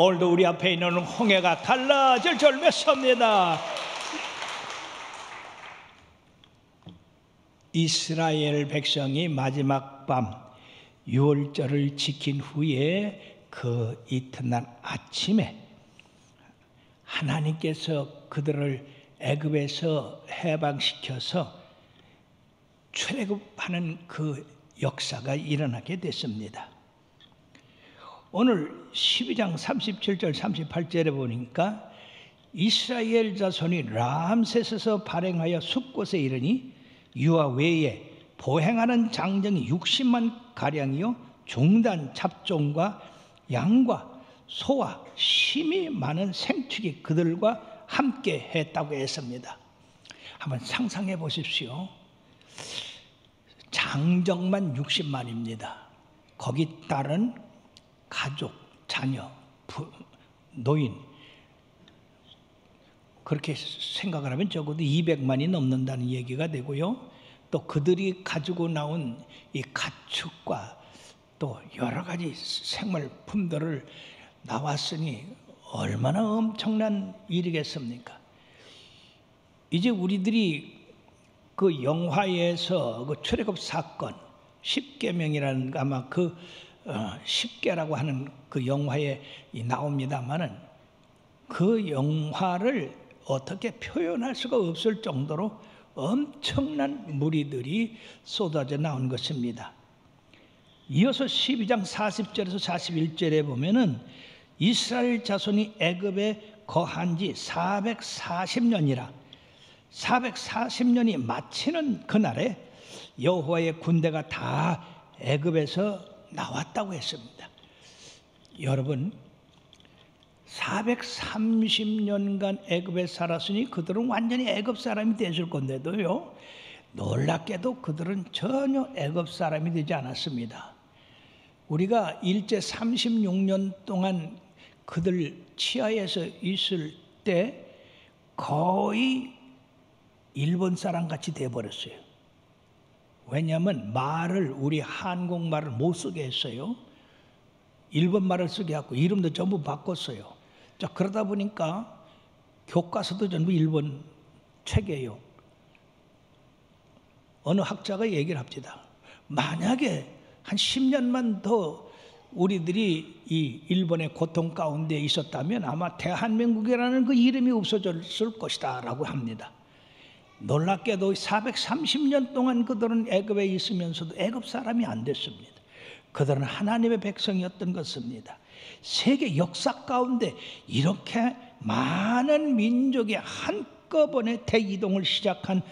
오늘도 우리 앞에 있는 홍해가 갈라질 줄 믿습니다. 이스라엘 백성이 마지막 밤 유월절을 지킨 후에 그 이튿날 아침에 하나님께서 그들을 애굽에서 해방시켜서 출애굽하는 그 역사가 일어나게 됐습니다. 오늘 12장 37절 38절에 보니까 이스라엘 자손이 람세스에서 발행하여 숲곳에 이르니 유아 외에 보행하는 장정이 60만 가량이요 중단 잡종과 양과 소와 심히 많은 생축이 그들과 함께 했다고 했습니다. 한번 상상해 보십시오. 장정만 60만입니다. 거기 따른 가족, 자녀, 노인 그렇게 생각을 하면 적어도 200만이 넘는다는 얘기가 되고요. 또 그들이 가지고 나온 이 가축과 또 여러 가지 생물품들을 나왔으니 얼마나 엄청난 일이겠습니까? 이제 우리들이 그 영화에서 그 출애굽 사건 10계명이라는 아마 그 10계라고 하는 그 영화에 나옵니다만은 그 영화를 어떻게 표현할 수가 없을 정도로 엄청난 무리들이 쏟아져 나온 것입니다. 이어서 12장 40절에서 41절에 보면은 이스라엘 자손이 애굽에 거한 지 440년이라 440년이 마치는 그날에 여호와의 군대가 다 애굽에서 나왔다고 했습니다. 여러분 430년간 애굽에 살았으니 그들은 완전히 애굽 사람이 되실 건데도요, 놀랍게도 그들은 전혀 애굽 사람이 되지 않았습니다. 우리가 일제 36년 동안 그들 치하에서 있을 때 거의 일본 사람 같이 돼버렸어요. 왜냐하면 말을 우리 한국말을 못 쓰게 했어요. 일본 말을 쓰게 하고 이름도 전부 바꿨어요. 자, 그러다 보니까 교과서도 전부 일본 책이에요. 어느 학자가 얘기를 합니다. 만약에 한 10년만 더 우리들이 이 일본의 고통 가운데 있었다면 아마 대한민국이라는 그 이름이 없어졌을 것이다 라고 합니다. 놀랍게도 430년 동안 그들은 애굽에 있으면서도 애굽 사람이 안 됐습니다. 그들은 하나님의 백성이었던 것입니다. 세계 역사 가운데 이렇게 많은 민족이 한꺼번에 대이동을 시작한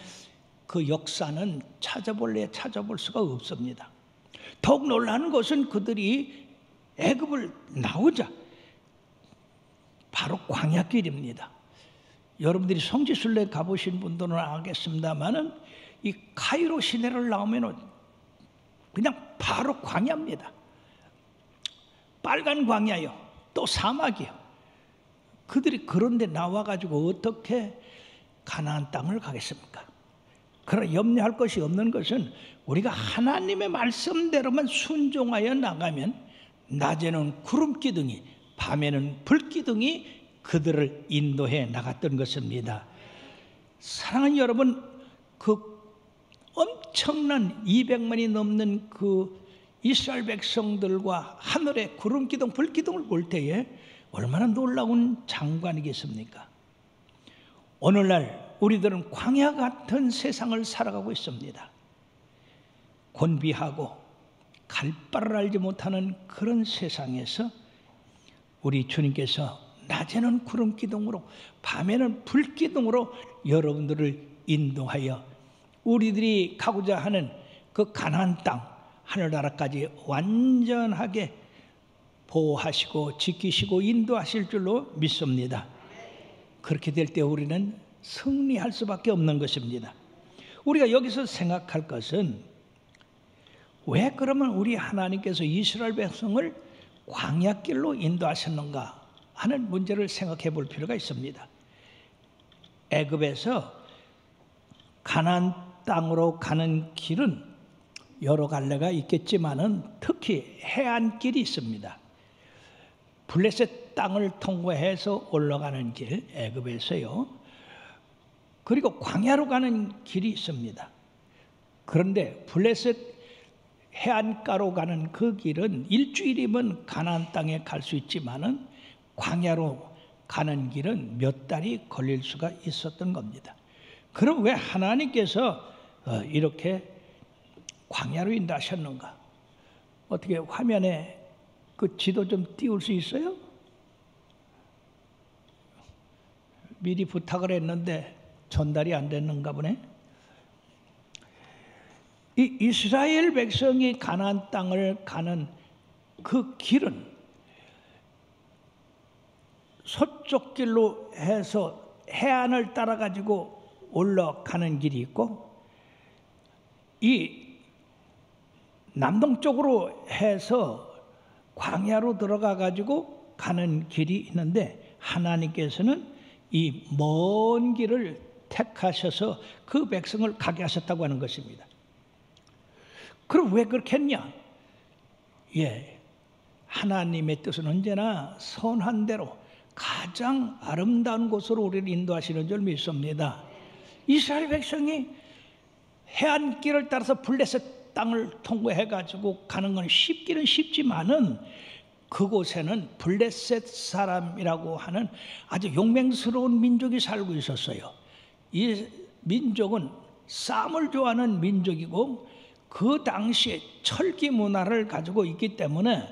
그 역사는 찾아볼 수가 없습니다. 더욱 놀라는 것은 그들이 애굽을 나오자 바로 광야길입니다. 여러분들이 성지순례 가보신 분들은 알겠습니다만은 이 카이로 시내를 나오면은 그냥 바로 광야입니다. 빨간 광야요. 또 사막이요. 그들이 그런데 나와가지고 어떻게 가나안 땅을 가겠습니까? 그러나 염려할 것이 없는 것은 우리가 하나님의 말씀대로만 순종하여 나가면 낮에는 구름 기둥이 밤에는 불 기둥이 그들을 인도해 나갔던 것입니다. 사랑하는 여러분, 그 엄청난 200만이 넘는 그 이스라엘 백성들과 하늘에 구름 기둥, 불 기둥을 볼 때에 얼마나 놀라운 장관이겠습니까? 오늘날 우리들은 광야 같은 세상을 살아가고 있습니다. 곤비하고 갈 바를 알지 못하는 그런 세상에서 우리 주님께서 낮에는 구름 기둥으로 밤에는 불 기둥으로 여러분들을 인도하여 우리들이 가고자 하는 그 가나안 땅 하늘나라까지 완전하게 보호하시고 지키시고 인도하실 줄로 믿습니다. 그렇게 될 때 우리는 승리할 수밖에 없는 것입니다. 우리가 여기서 생각할 것은 왜 그러면 우리 하나님께서 이스라엘 백성을 광야길로 인도하셨는가 하는 문제를 생각해 볼 필요가 있습니다. 애굽에서 가나안 땅으로 가는 길은 여러 갈래가 있겠지만은 특히 해안길이 있습니다. 블레셋 땅을 통과해서 올라가는 길, 애굽에서요. 그리고 광야로 가는 길이 있습니다. 그런데 블레셋 해안가로 가는 그 길은 일주일이면 가나안 땅에 갈 수 있지만은 광야로 가는 길은 몇 달이 걸릴 수가 있었던 겁니다. 그럼 왜 하나님께서 이렇게 광야로 인도하셨는가? 어떻게 화면에 그 지도 좀 띄울 수 있어요? 미리 부탁을 했는데 전달이 안 됐는가 보네. 이 이스라엘 백성이 가나안 땅을 가는 그 길은 서쪽 길로 해서 해안을 따라 가지고 올라가는 길이 있고, 이 남동쪽으로 해서 광야로 들어가 가지고 가는 길이 있는데, 하나님께서는 이 먼 길을 택하셔서 그 백성을 가게 하셨다고 하는 것입니다. 그럼 왜 그렇게 했냐? 하나님의 뜻은 언제나 선한 대로 가장 아름다운 곳으로 우리를 인도하시는 줄 믿습니다. 이스라엘 백성이 해안길을 따라서 블레셋 땅을 통과해 가지고 가는 건 쉽기는 쉽지만은 그곳에는 블레셋 사람이라고 하는 아주 용맹스러운 민족이 살고 있었어요. 이 민족은 쌈을 좋아하는 민족이고 그 당시에 철기 문화를 가지고 있기 때문에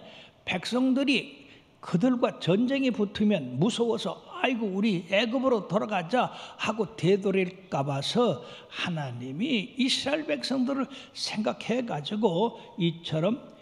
백성들이 그들과 전쟁이 붙으면 무서워서 아이고 우리 애굽으로 돌아가자 하고 되돌릴까 봐서 하나님이 이스라엘 백성들을 생각해 가지고 이처럼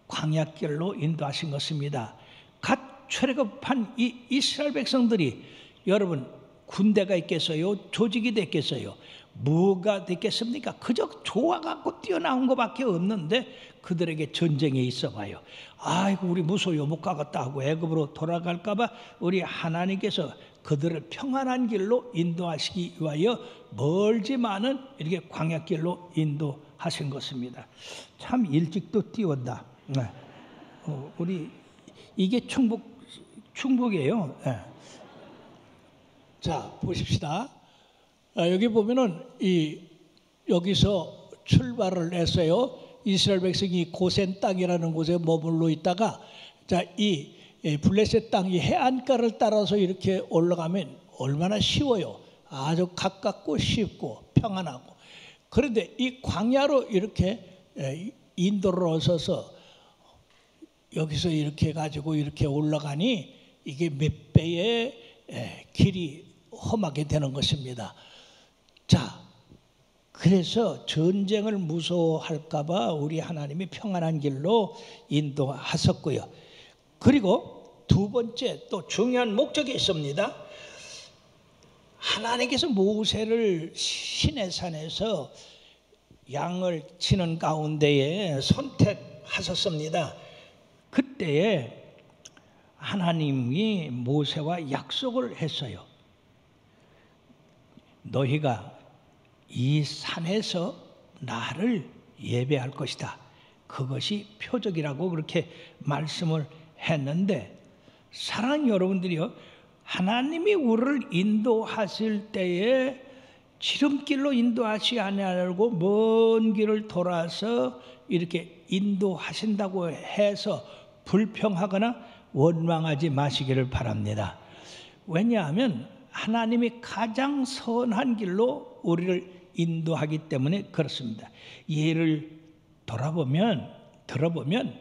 광야길로 인도하신 것입니다. 갓 출애굽한 이 이스라엘 백성들이, 여러분 군대가 있겠어요? 조직이 됐겠어요? 뭐가 됐겠습니까? 그저 좋아갖고 뛰어나온 것밖에 없는데 그들에게 전쟁이 있어봐요. 아이고 우리 무서워요, 못 가겠다 하고 애굽으로 돌아갈까봐 우리 하나님께서 그들을 평안한 길로 인도하시기 위하여 멀지만은 이렇게 광야길로 인도하신 것입니다. 참 일찍도 띄웠다. 우리 이게 충북이에요. 자 보십시다. 여기 보면은 여기서 출발을 해서요, 이스라엘 백성이 고센 땅이라는 곳에 머물러 있다가 이 블레셋 땅이 해안가를 따라서 이렇게 올라가면 얼마나 쉬워요. 아주 가깝고 쉽고 평안하고. 그런데 이 광야로 이렇게 인도를 얻어서 여기서 이렇게 가지고 이렇게 올라가니 이게 몇 배의 길이 험하게 되는 것입니다. 자, 그래서 전쟁을 무서워할까봐 우리 하나님이 평안한 길로 인도하셨고요. 그리고 두 번째 또 중요한 목적이 있습니다. 하나님께서 모세를 시내산에서 양을 치는 가운데에 선택하셨습니다. 그때에 하나님이 모세와 약속을 했어요. 너희가 이 산에서 나를 예배할 것이다. 그것이 표적이라고 그렇게 말씀을 했는데, 사랑하는 여러분들이요, 하나님이 우리를 인도하실 때에 지름길로 인도하시 아니하고 먼 길을 돌아서 이렇게 인도하신다고 해서 불평하거나 원망하지 마시기를 바랍니다. 왜냐하면 하나님이 가장 선한 길로 우리를 인도하기 때문에 그렇습니다. 예를 들어보면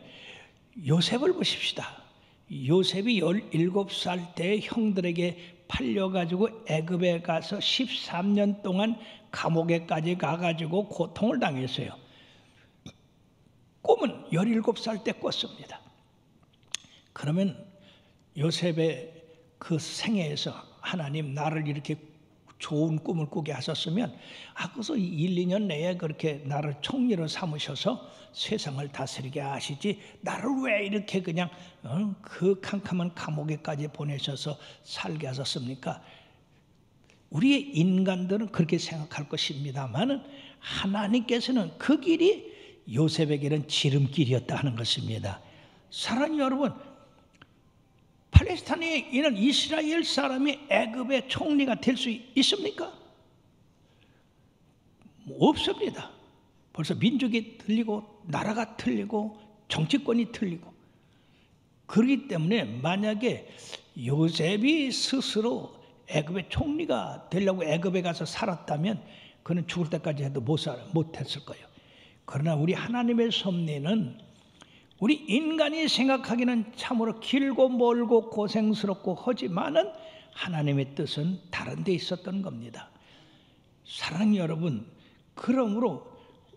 요셉을 보십시다. 요셉이 17살 때 형들에게 팔려가지고 애굽에 가서 13년 동안 감옥에까지 가가지고 고통을 당했어요. 꿈은 17살 때 꿨습니다. 그러면 요셉의 그 생애에서 하나님 나를 이렇게 좋은 꿈을 꾸게 하셨으면 그래서 1, 2년 내에 그렇게 나를 총리로 삼으셔서 세상을 다스리게 하시지 나를 왜 이렇게 그냥 그 캄캄한 감옥에까지 보내셔서 살게 하셨습니까? 우리의 인간들은 그렇게 생각할 것입니다만 하나님께서는 그 길이 요셉에게는 지름길이었다 하는 것입니다. 사랑하는 여러분, 팔레스타인에 있는 이스라엘 사람이 애굽의 총리가 될 수 있습니까? 없습니다. 벌써 민족이 틀리고 나라가 틀리고 정치권이 틀리고, 그렇기 때문에 만약에 요셉이 스스로 애굽의 총리가 되려고 애굽에 가서 살았다면 그는 죽을 때까지 해도 못했을 거예요. 그러나 우리 하나님의 섭리는 우리 인간이 생각하기는 참으로 길고 멀고 고생스럽고 하지만은 하나님의 뜻은 다른 데 있었던 겁니다. 사랑하는 여러분, 그러므로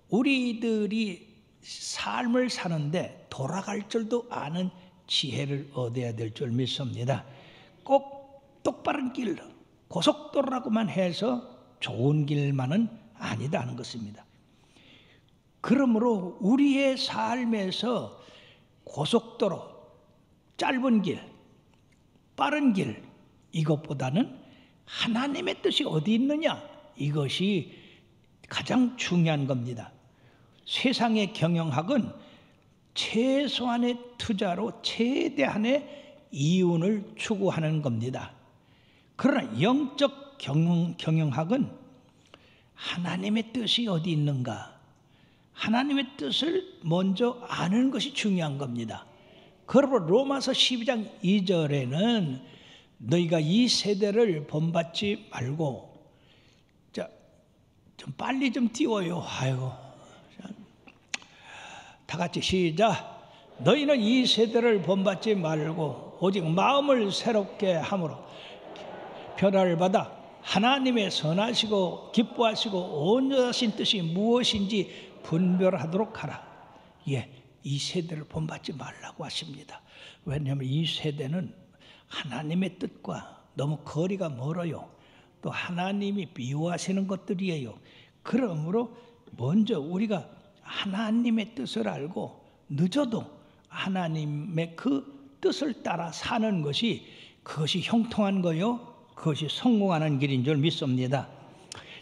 우리들이 삶을 사는데 돌아갈 줄도 아는 지혜를 얻어야 될 줄 믿습니다. 꼭 똑바른 길, 고속도로라고만 해서 좋은 길만은 아니다는 것입니다. 그러므로 우리의 삶에서 고속도로, 짧은 길, 빠른 길, 이것보다는 하나님의 뜻이 어디 있느냐, 이것이 가장 중요한 겁니다. 세상의 경영학은 최소한의 투자로 최대한의 이윤을 추구하는 겁니다. 그러나 영적 경영학은 하나님의 뜻이 어디 있는가, 하나님의 뜻을 먼저 아는 것이 중요한 겁니다. 그러므로 로마서 12장 2절에는 너희가 이 세대를 본받지 말고, 좀 빨리 좀 띄워요. 아이고, 다 같이 시작. 너희는 이 세대를 본받지 말고 오직 마음을 새롭게 함으로 변화를 받아 하나님의 선하시고 기뻐하시고 온전하신 뜻이 무엇인지 분별하도록 하라. 예, 이 세대를 본받지 말라고 하십니다. 왜냐하면 이 세대는 하나님의 뜻과 너무 거리가 멀어요. 또 하나님이 미워하시는 것들이에요. 그러므로 먼저 우리가 하나님의 뜻을 알고 늦어도 하나님의 그 뜻을 따라 사는 것이, 그것이 형통한 거요, 그것이 성공하는 길인 줄 믿습니다.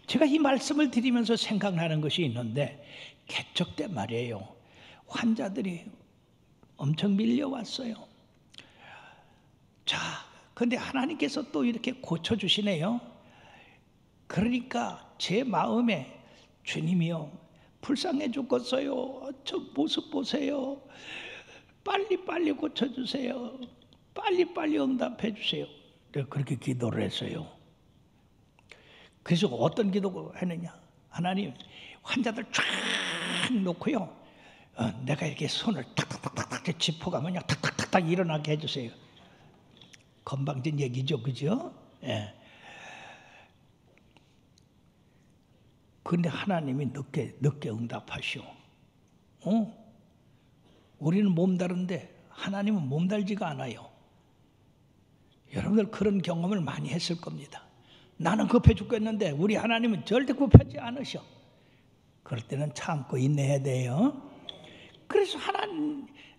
제가 이 말씀을 드리면서 생각나는 것이 있는데, 개척 때 말이에요, 환자들이 엄청 밀려왔어요. 자, 근데 하나님께서 또 이렇게 고쳐주시네요. 그러니까 제 마음에 주님이요, 불쌍해 죽겠어요. 저 모습 보세요. 빨리빨리 고쳐주세요. 빨리빨리 응답해 주세요. 내가 그렇게 기도를 했어요. 그래서 어떤 기도 했느냐, 하나님, 환자들 쫙 놓고요, 내가 이렇게 손을 탁탁탁탁 짚어가면요, 탁탁탁탁 일어나게 해주세요. 건방진 얘기죠, 그죠? 예. 그런데 하나님이 늦게 응답하시오. 우리는 몸다른데 하나님은 몸달지가 않아요. 여러분들 그런 경험을 많이 했을 겁니다. 나는 급해 죽겠는데 우리 하나님은 절대 급하지 않으셔. 그럴 때는 참고 인내해야 돼요. 그래서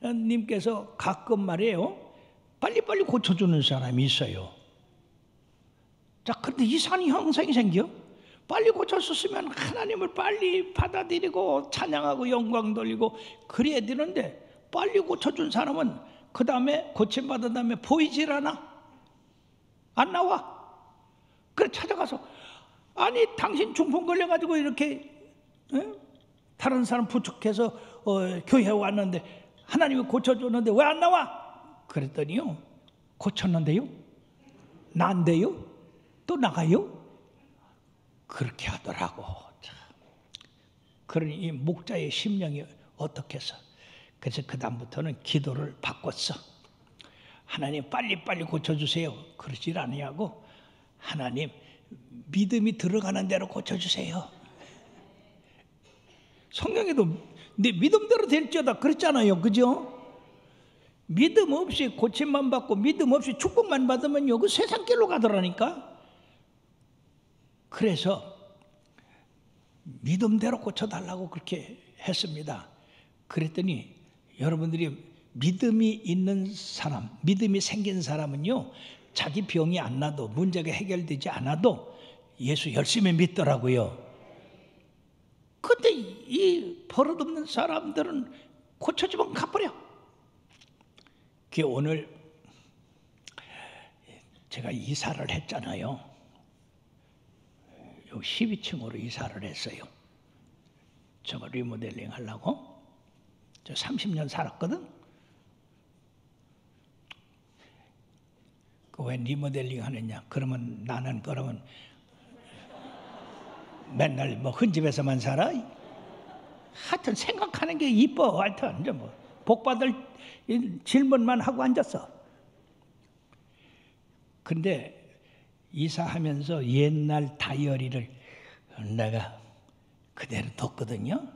하나님께서 가끔 말이에요, 빨리빨리 고쳐주는 사람이 있어요. 자, 그런데 이상한 현상이 생겨. 빨리 고쳤었으면 하나님을 빨리 받아들이고 찬양하고 영광 돌리고 그래야 되는데, 빨리 고쳐준 사람은 그 다음에 고침받은 다음에 보이질 않아. 안 나와. 그래 찾아가서, 아니 당신 중풍 걸려가지고 이렇게 다른 사람 부축해서 교회에 왔는데 하나님이 고쳐줬는데 왜 안 나와? 그랬더니요, 고쳤는데요, 난데요, 또 나가요. 그렇게 하더라고. 그러니 이 목자의 심령이 어떻게 해서, 그래서 그 다음부터는 기도를 바꿨어. 하나님 빨리빨리 고쳐주세요. 그러질 아니하고, 하나님 믿음이 들어가는 대로 고쳐주세요. 성경에도 네 믿음대로 될지어다 그랬잖아요, 그죠? 믿음 없이 고침만 받고 믿음 없이 축복만 받으면요, 그 세상 길로 가더라니까. 그래서 믿음대로 고쳐달라고 그렇게 했습니다. 그랬더니 여러분들이 믿음이 있는 사람, 믿음이 생긴 사람은요, 자기 병이 안 나도, 문제가 해결되지 않아도 예수 열심히 믿더라고요. 근데 이 버릇없는 사람들은 고쳐주면 가버려. 오늘 제가 이사를 했잖아요. 요 12층으로 이사를 했어요. 저거 리모델링 하려고. 저 30년 살았거든. 그 왜 리모델링 하느냐? 그러면 나는 맨날 뭐 흔집에서만 살아? 하여튼 생각하는 게 이뻐. 하여튼 이제 뭐 복 받을 질문만 하고 앉았어. 근데 이사하면서 옛날 다이어리를 내가 그대로 뒀거든요.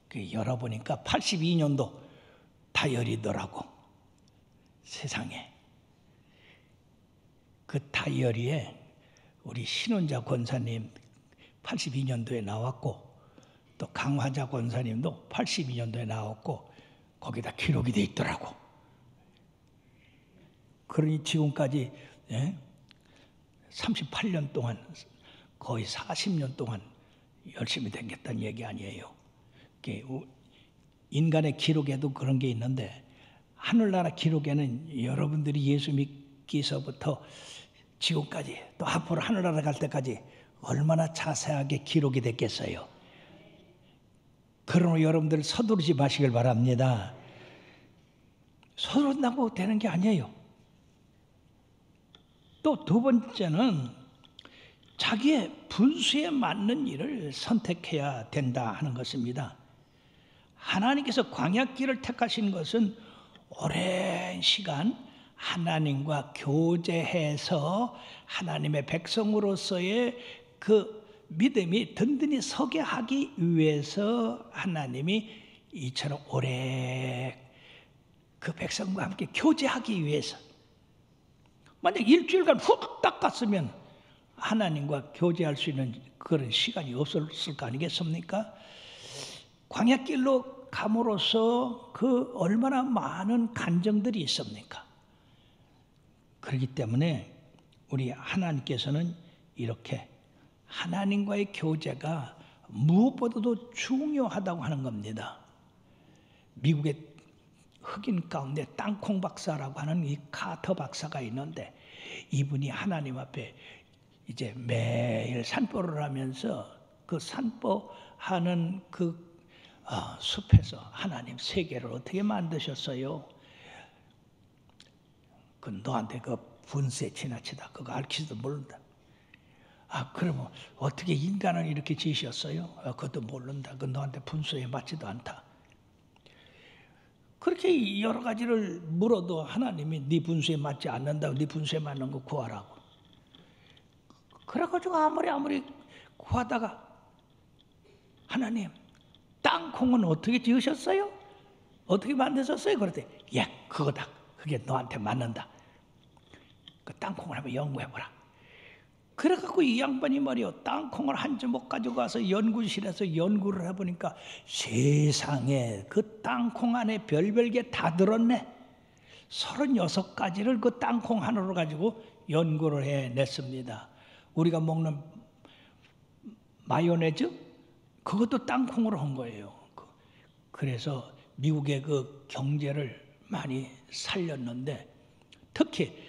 그 열어보니까 82년도 다이어리더라고. 세상에. 그 다이어리에 우리 신원자 권사님 82년도에 나왔고, 또 강화자 권사님도 82년도에 나왔고, 거기다 기록이 돼 있더라고. 그러니 지금까지 38년 동안, 거의 40년 동안 열심히 댕겼다는 얘기 아니에요. 인간의 기록에도 그런 게 있는데, 하늘나라 기록에는 여러분들이 예수 믿기서부터 지금까지, 또 앞으로 하늘나라 갈 때까지 얼마나 자세하게 기록이 됐겠어요. 그러므로 여러분들 서두르지 마시길 바랍니다. 서두른다고 되는 게 아니에요. 또 두 번째는 자기의 분수에 맞는 일을 선택해야 된다 하는 것입니다. 하나님께서 광야길을 택하신 것은 오랜 시간 하나님과 교제해서 하나님의 백성으로서의 그 믿음이 든든히 서게 하기 위해서 하나님이 이처럼 오래 그 백성과 함께 교제하기 위해서, 만약 일주일간 후딱 갔으면 하나님과 교제할 수 있는 그런 시간이 없었을 거 아니겠습니까? 광야길로 감으로써 그 얼마나 많은 간정들이 있습니까? 그렇기 때문에 우리 하나님께서는 이렇게 하나님과의 교제가 무엇보다도 중요하다고 하는 겁니다. 미국의 흑인 가운데 땅콩 박사라고 하는 이 카터 박사가 있는데, 이분이 하나님 앞에 이제 매일 산보를 하면서 그 산보하는 그 숲에서 하나님 세계를 어떻게 만드셨어요? 그 너한테 그 분수에 지나치다 그거 알지도 모른다. 그러면 어떻게 인간을 이렇게 지으셨어요? 그것도 모른다. 그 너한테 분수에 맞지도 않다. 그렇게 여러 가지를 물어도 하나님이 네 분수에 맞지 않는다고, 네 분수에 맞는 거 구하라고. 그래가지고 아무리 구하다가, 하나님 땅콩은 어떻게 지으셨어요? 어떻게 만드셨어요? 그랬더니 그거다. 그게 너한테 맞는다. 그 땅콩을 한번 연구해보라. 그래갖고 이 양반이 말이요, 땅콩을 한 주먹 가지고 가서 연구실에서 연구를 해보니까 세상에 그 땅콩 안에 별별 게 다 들었네. 36가지를 그 땅콩 하나로 가지고 연구를 해냈습니다. 우리가 먹는 마요네즈, 그것도 땅콩으로 한 거예요. 그래서 미국의 그 경제를 많이 살렸는데, 특히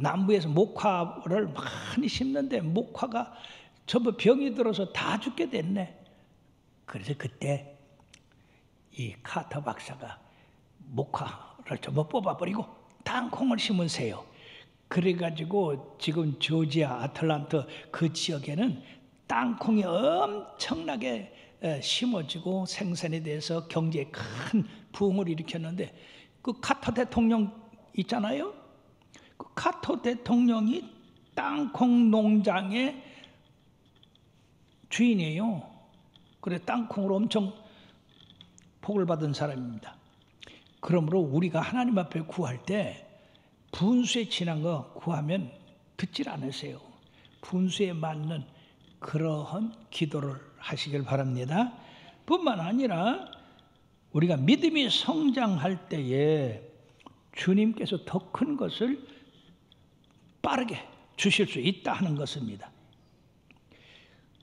남부에서 목화를 많이 심는데 목화가 전부 병이 들어서 다 죽게 됐네. 그래서 그때 이 카터 박사가 목화를 전부 뽑아버리고 땅콩을 심으세요. 그래가지고 지금 조지아 아틀란타 그 지역에는 땅콩이 엄청나게 심어지고 생산이 돼서 경제에 큰 부흥을 일으켰는데, 그 카터 대통령 있잖아요. 그 카터 대통령이 땅콩 농장의 주인이에요. 그래 땅콩으로 엄청 복을 받은 사람입니다. 그러므로 우리가 하나님 앞에 구할 때 분수에 지난 거 구하면 듣질 않으세요. 분수에 맞는 그러한 기도를 하시길 바랍니다. 뿐만 아니라 우리가 믿음이 성장할 때에 주님께서 더 큰 것을 빠르게 주실 수 있다 하는 것입니다.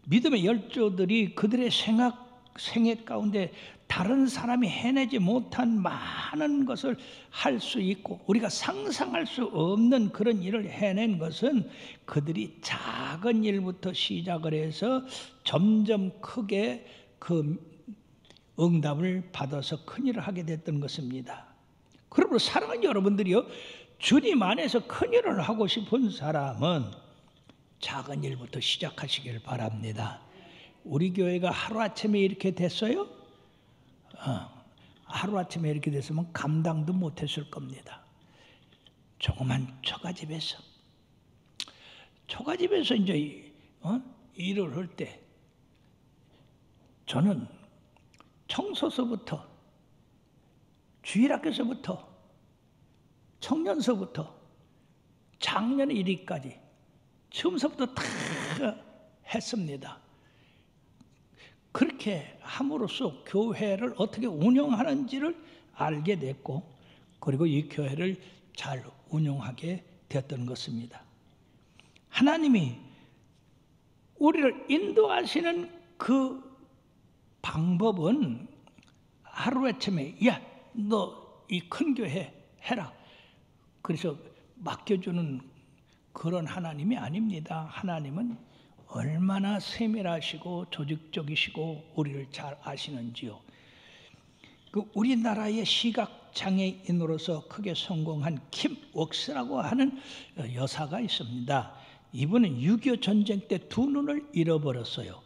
믿음의 열조들이 그들의 생애 가운데 다른 사람이 해내지 못한 많은 것을 할 수 있고 우리가 상상할 수 없는 그런 일을 해낸 것은 그들이 작은 일부터 시작을 해서 점점 크게 그 응답을 받아서 큰 일을 하게 됐던 것입니다. 그러므로 사랑하는 여러분들이요, 주님 안에서 큰 일을 하고 싶은 사람은 작은 일부터 시작하시길 바랍니다. 우리 교회가 하루아침에 이렇게 됐어요? 하루아침에 이렇게 됐으면 감당도 못했을 겁니다. 조그만 처가집에서 이제 일을 할 때 저는 청소서부터 주일학교서부터 청년서부터 작년 1위까지 처음서부터 다 했습니다. 그렇게 함으로써 교회를 어떻게 운영하는지를 알게 됐고 그리고 이 교회를 잘 운영하게 되었던 것입니다. 하나님이 우리를 인도하시는 그 방법은 하루아침에 야, 너 이 큰 교회 해라. 그래서 맡겨주는 그런 하나님이 아닙니다. 하나님은 얼마나 세밀하시고 조직적이시고 우리를 잘 아시는지요. 그 우리나라의 시각장애인으로서 크게 성공한 킴 웍스라고 하는 여사가 있습니다. 이분은 6.25 전쟁 때 두 눈을 잃어버렸어요.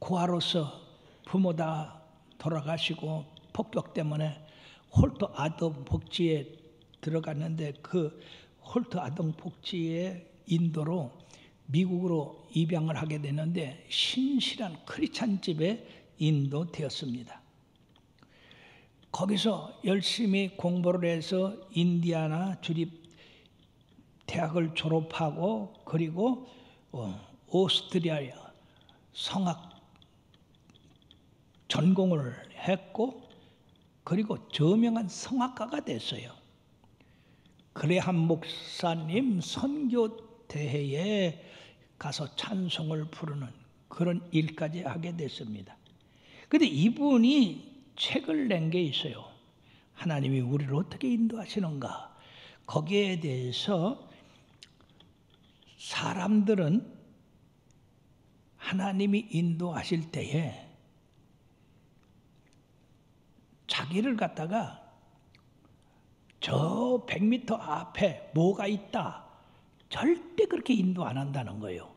고아로서 부모 다 돌아가시고 폭격 때문에 홀트 아동 복지에 들어갔는데 그 홀트 아동 복지의 인도로 미국으로 입양을 하게 되는데 신실한 크리스찬 집에 인도되었습니다. 거기서 열심히 공부를 해서 인디아나 주립 대학을 졸업하고 그리고 오스트리아 성악 전공을 했고 그리고 저명한 성악가가 됐어요. 그레함 목사님 선교 대회에 가서 찬송을 부르는 그런 일까지 하게 됐습니다. 그런데 이분이 책을 낸 게 있어요. 하나님이 우리를 어떻게 인도하시는가. 거기에 대해서 사람들은 하나님이 인도하실 때에 자기를 갖다가 저 100m 앞에 뭐가 있다 절대 그렇게 인도 안 한다는 거예요.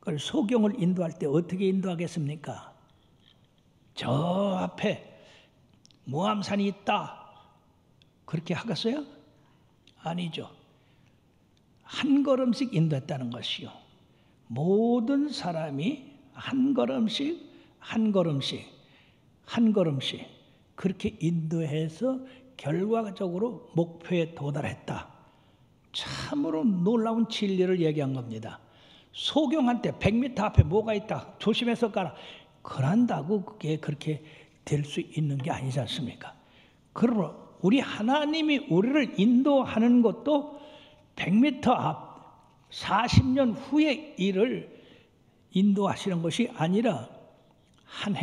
그걸 소경을 인도할 때 어떻게 인도하겠습니까? 저 앞에 모함산이 있다 그렇게 하겠어요? 아니죠. 한 걸음씩 인도했다는 것이요. 모든 사람이 한 걸음씩 그렇게 인도해서 결과적으로 목표에 도달했다. 참으로 놀라운 진리를 얘기한 겁니다. 소경한테 100m 앞에 뭐가 있다. 조심해서 가라. 그런다고 그게 그렇게 될 수 있는 게 아니지 않습니까? 그러므로 우리 하나님이 우리를 인도하는 것도 100m 앞 40년 후의 일을 인도하시는 것이 아니라 한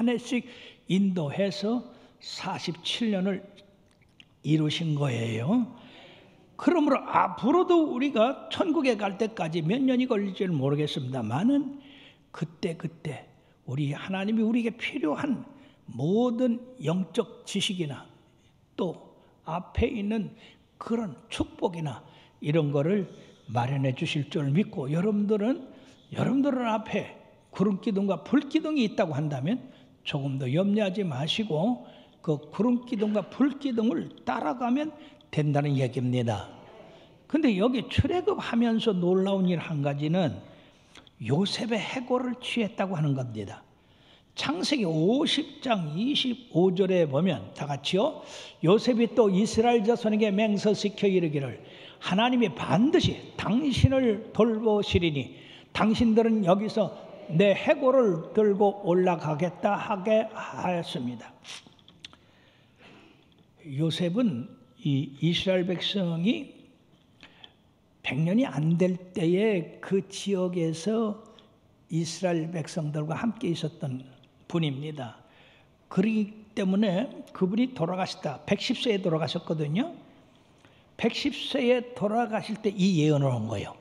해씩 인도해서 47년을 이루신 거예요. 그러므로 앞으로도 우리가 천국에 갈 때까지 몇 년이 걸릴지는 모르겠습니다만은 그때 우리 하나님이 우리에게 필요한 모든 영적 지식이나 또 앞에 있는 그런 축복이나 이런 거를 마련해 주실 줄 믿고 여러분들은 앞에 구름기둥과 불기둥이 있다고 한다면 조금 더 염려하지 마시고 그 구름기둥과 불기둥을 따라가면 된다는 얘기입니다. 근데 여기 출애굽하면서 놀라운 일 한 가지는 요셉의 해골을 취했다고 하는 겁니다. 창세기 50장 25절에 보면 다 같이요. 요셉이 또 이스라엘 자손에게 맹세시켜 이르기를 하나님이 반드시 당신을 돌보시리니 당신들은 여기서 내 해골을 들고 올라가겠다 하게 하였습니다. 요셉은 이 이스라엘 백성이 100년이 안 될 때에 그 지역에서 이스라엘 백성들과 함께 있었던 분입니다. 그렇기 때문에 그분이 돌아가시다 110세에 돌아가셨거든요. 110세에 돌아가실 때 이 예언을 한 거예요.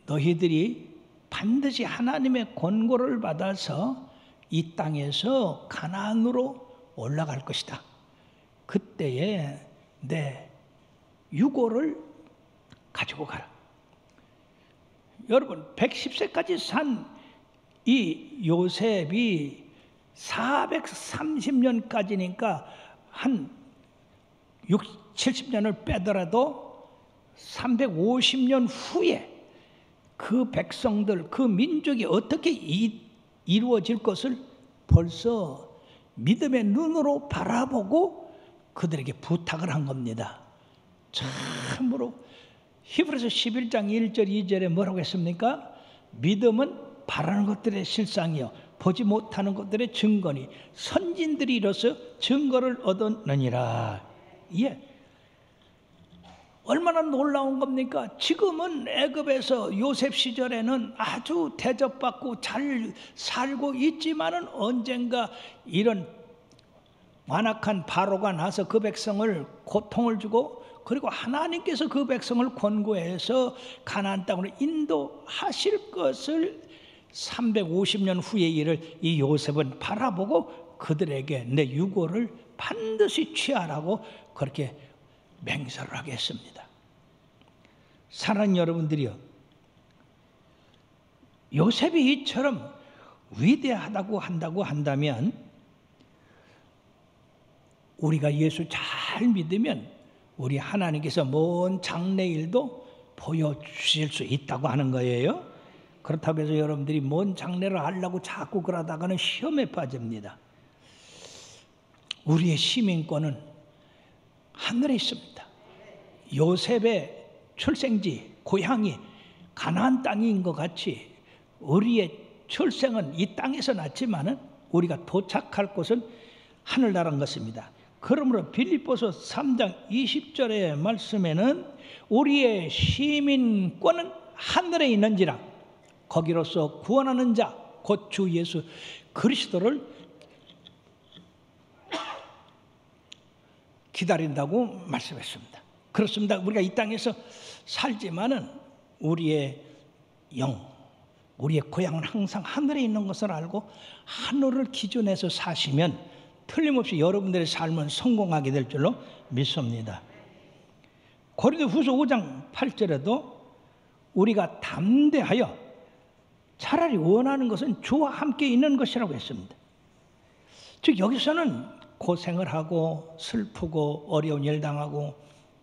너희들이 반드시 하나님의 권고를 받아서 이 땅에서 가나안으로 올라갈 것이다. 그때에 내 유고를 가지고 가라. 여러분 110세까지 산 이 요셉이 430년까지니까 한 60, 70년을 빼더라도 350년 후에 그 백성들, 그 민족이 어떻게 이루어질 것을 벌써 믿음의 눈으로 바라보고 그들에게 부탁을 한 겁니다. 참으로 히브리서 11장 1절 2절에 뭐라고 했습니까? 믿음은 바라는 것들의 실상이요 보지 못하는 것들의 증거니 선진들이 이로써 증거를 얻었느니라. 예. 얼마나 놀라운 겁니까? 지금은 애굽에서 요셉 시절에는 아주 대접받고 잘 살고 있지만은 언젠가 이런 완악한 바로가 나서 그 백성을 고통을 주고 그리고 하나님께서 그 백성을 권고해서 가나안 땅으로 인도하실 것을 350년 후의 일을 이 요셉은 바라보고 그들에게 내 유고를 반드시 취하라고 그렇게 맹세를 하게 했습니다. 사랑하는 여러분들이요, 요셉이 이처럼 위대하다고 한다면 우리가 예수 잘 믿으면 우리 하나님께서 먼 장래일도 보여주실 수 있다고 하는 거예요. 그렇다고 해서 여러분들이 뭔 장래를 하려고 자꾸 그러다가는 시험에 빠집니다. 우리의 시민권은 하늘에 있습니다. 요셉의 출생지, 고향이 가나안 땅인 것 같이 우리의 출생은 이 땅에서 났지만은 우리가 도착할 곳은 하늘나라인 것입니다. 그러므로 빌립보서 3장 20절의 말씀에는 우리의 시민권은 하늘에 있는지라 거기로서 구원하는 자 곧 주 예수 그리스도를 기다린다고 말씀했습니다. 그렇습니다. 우리가 이 땅에서 살지만은 우리의 영, 우리의 고향은 항상 하늘에 있는 것을 알고 하늘을 기준해서 사시면 틀림없이 여러분들의 삶은 성공하게 될 줄로 믿습니다. 고린도후서 5장 8절에도 우리가 담대하여 차라리 원하는 것은 주와 함께 있는 것이라고 했습니다. 즉 여기서는 고생을 하고 슬프고 어려운 일 당하고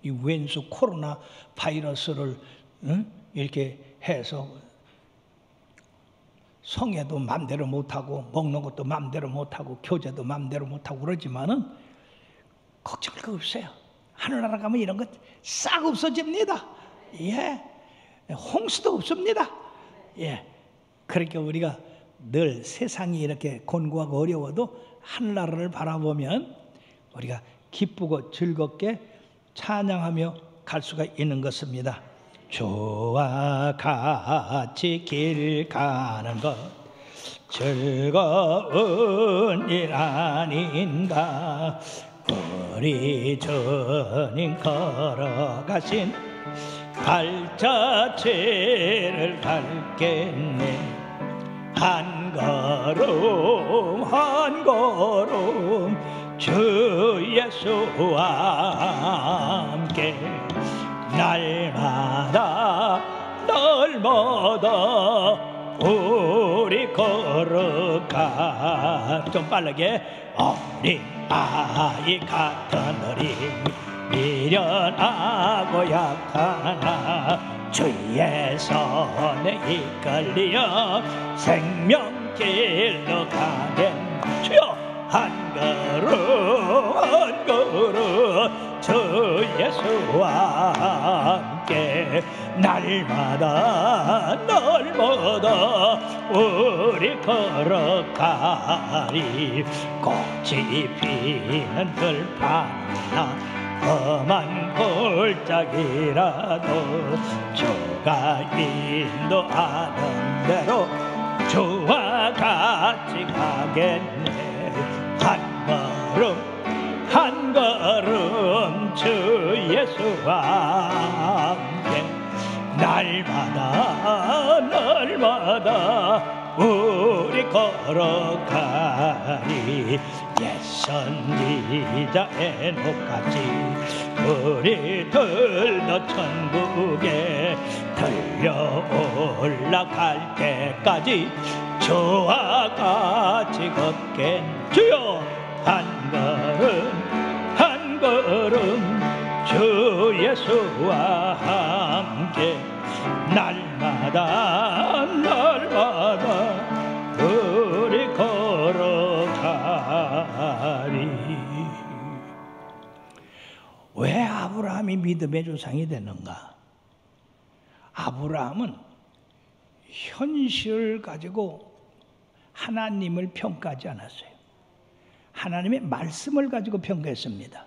이 왼수 코로나 바이러스를 이렇게 해서 성애도 마음대로 못하고 먹는 것도 마음대로 못하고 교제도 마음대로 못하고 그러지만은 걱정할 거 없어요. 하늘나라 가면 이런 것 싹 없어집니다. 예, 홍수도 없습니다. 예, 그러니까 우리가 늘 세상이 이렇게 곤고하고 어려워도 하늘나라를 바라보면 우리가 기쁘고 즐겁게 찬양하며 갈 수가 있는 것입니다. 주와 같이 길 가는 것 즐거운 일 아닌가. 우리 주님 걸어가신 발자취를 밟겠네. 한 걸음 한 걸음 주 예수와 함께 날마다 우리 걸어가. 좀 빠르게. 어린 아이 같은 어린 미련하고 약하나 주의 손에 이끌려 생명길로 가는 주여. 한 걸음 한 걸음 주 예수와 함께 날마다 우리 걸어가리. 꽃이 피는 들판이나 험한 골짜기라도 주가 인도하는 대로 주와 같이 가겠네. 한 걸음 주 예수와 함께 날마다 우리 걸어가리. 옛 선지자의 녹같이 우리들도 천국에 들려 올라갈 때까지 주와 같이 걷겠네. 주여 한 걸음 주 예수와 함께 날마다 우리 걸어가리. 왜 아브라함이 믿음의 조상이 되는가? 아브라함은 현실을 가지고 하나님을 평가하지 않았어요. 하나님의 말씀을 가지고 평가했습니다.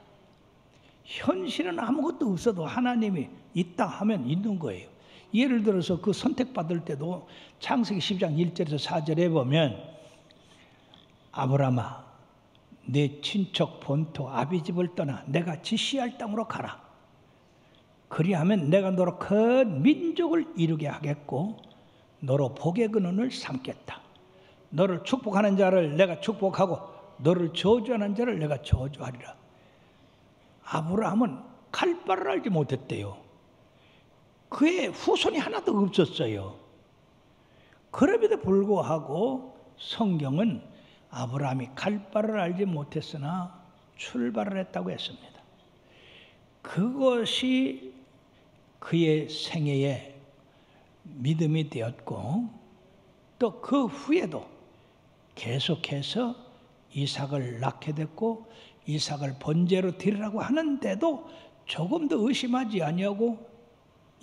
현실은 아무것도 없어도 하나님이 있다 하면 있는 거예요. 예를 들어서 그 선택받을 때도 창세기 10장 1절에서 4절에 보면 아브라함아 내 친척 본토 아비집을 떠나 내가 지시할 땅으로 가라. 그리하면 내가 너로 큰 민족을 이루게 하겠고 너로 복의 근원을 삼겠다. 너를 축복하는 자를 내가 축복하고 너를 저주하는 자를 내가 저주하리라. 아브라함은 갈 바를 알지 못했대요. 그의 후손이 하나도 없었어요. 그럼에도 불구하고 성경은 아브라함이 갈 바를 알지 못했으나 출발을 했다고 했습니다. 그것이 그의 생애의 믿음이 되었고 또 그 후에도 계속해서 이삭을 낳게 됐고 이삭을 번제로 드리라고 하는데도 조금도 의심하지 아니하고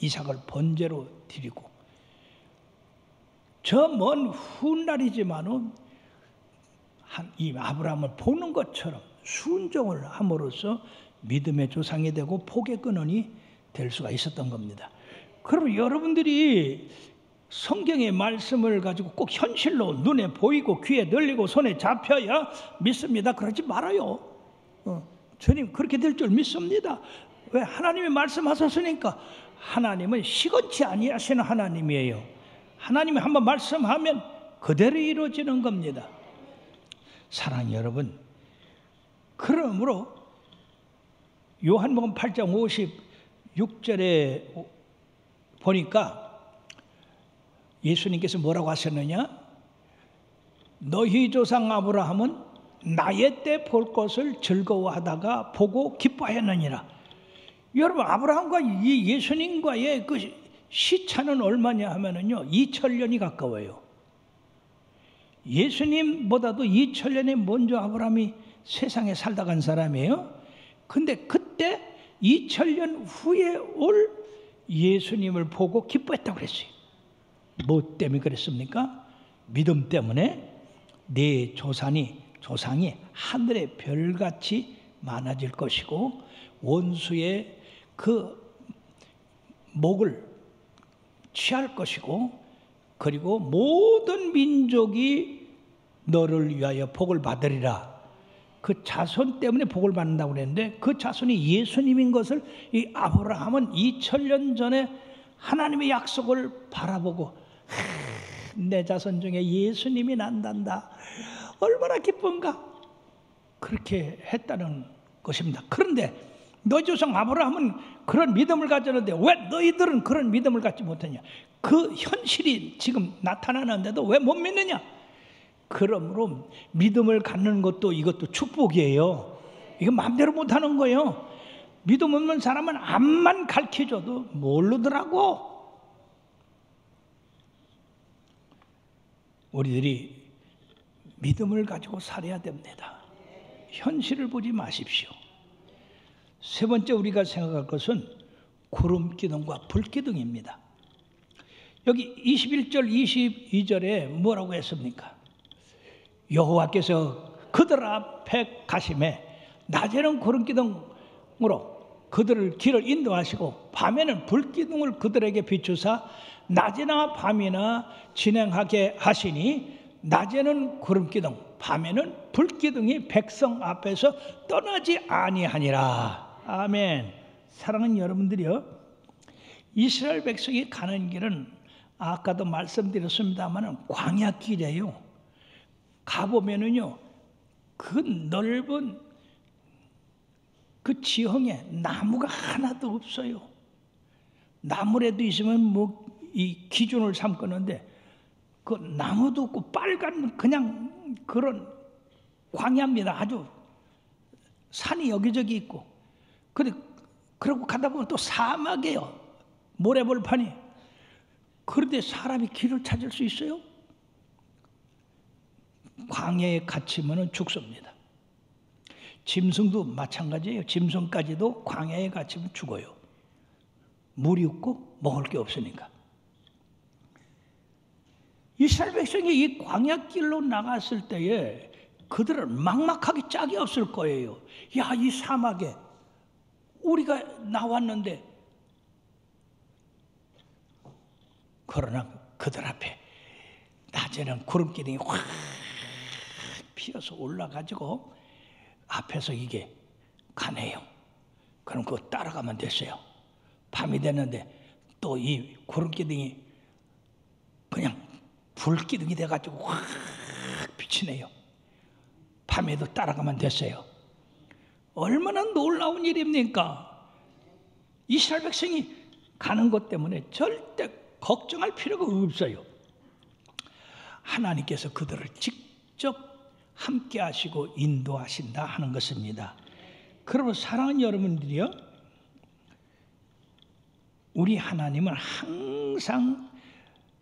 이삭을 번제로 드리고 저 먼 훗날이지만은 이 아브라함을 보는 것처럼 순종을 함으로써 믿음의 조상이 되고 복의 근원이 될 수가 있었던 겁니다. 그럼 여러분들이 성경의 말씀을 가지고 꼭 현실로 눈에 보이고 귀에 들리고 손에 잡혀야 믿습니다. 그러지 말아요. 주님 그렇게 될 줄 믿습니다. 왜? 하나님이 말씀하셨으니까. 하나님은 시건치 아니하시는 하나님이에요. 하나님이 한번 말씀하면 그대로 이루어지는 겁니다. 사랑하는 여러분, 그러므로 요한복음 8장 56절에 보니까 예수님께서 뭐라고 하셨느냐? 너희 조상 아브라함은 나의 때 볼 것을 즐거워하다가 보고 기뻐하였느니라. 여러분 아브라함과 이 예수님과의 그 시차는 얼마냐 하면은요 2000년이 가까워요. 예수님보다도 2000년이 먼저 아브라함이 세상에 살다 간 사람이에요. 근데 그때 2000년 후에 올 예수님을 보고 기뻐했다고 그랬어요. 뭐 때문에 그랬습니까? 믿음 때문에 내 조상이 하늘의 별같이 많아질 것이고 원수의 그 목을 취할 것이고 그리고 모든 민족이 너를 위하여 복을 받으리라. 그 자손 때문에 복을 받는다고 그랬는데 그 자손이 예수님인 것을 이 아브라함은 2000년 전에 하나님의 약속을 바라보고 내 자손 중에 예수님이 난단다. 얼마나 기쁜가. 그렇게 했다는 것입니다. 그런데 너희 조상 아브라함은 그런 믿음을 가졌는데 왜 너희들은 그런 믿음을 갖지 못하냐? 그 현실이 지금 나타나는데도 왜 못 믿느냐? 그러므로 믿음을 갖는 것도 이것도 축복이에요. 이거 마음대로 못하는 거예요. 믿음 없는 사람은 앞만 가르쳐줘도 모르더라고. 우리들이 믿음을 가지고 살아야 됩니다. 현실을 보지 마십시오. 세 번째 우리가 생각할 것은 구름기둥과 불기둥입니다. 여기 21절 22절에 뭐라고 했습니까? 여호와께서 그들 앞에 가심에 낮에는 구름기둥으로 그들을 길을 인도하시고 밤에는 불기둥을 그들에게 비추사 낮이나 밤이나 진행하게 하시니 낮에는 구름기둥 밤에는 불기둥이 백성 앞에서 떠나지 아니하니라. 아멘. 사랑하는 여러분들이요, 이스라엘 백성이 가는 길은 아까도 말씀드렸습니다만 광야길이에요. 가보면은요, 그 넓은 그 지형에 나무가 하나도 없어요. 나무라도 있으면 뭐 이 기준을 삼겠는데 그 나무도 없고 빨간 그냥 그런 광야입니다. 아주 산이 여기저기 있고. 그러고 가다 보면 또 사막이에요. 모래벌판이. 그런데 사람이 길을 찾을 수 있어요? 광야에 갇히면 죽습니다. 짐승도 마찬가지예요. 짐승까지도 광야에 갇히면 죽어요. 물이 없고 먹을 게 없으니까. 이스라엘 백성이 이 광야길로 나갔을 때에 그들은 막막하게 짝이 없을 거예요. 야, 이 사막에 우리가 나왔는데, 그러나 그들 앞에 낮에는 구름기둥이 확 피어서 올라가지고 앞에서 이게 가네요. 그럼 그거 따라가면 됐어요. 밤이 됐는데 또 이 구름기둥이 그냥 불기둥이 돼가지고 확 비치네요. 밤에도 따라가면 됐어요. 얼마나 놀라운 일입니까? 이스라엘 백성이 가는 것 때문에 절대 걱정할 필요가 없어요. 하나님께서 그들을 직접 함께 하시고 인도하신다 하는 것입니다. 그러면 사랑하는 여러분들이요, 우리 하나님은 항상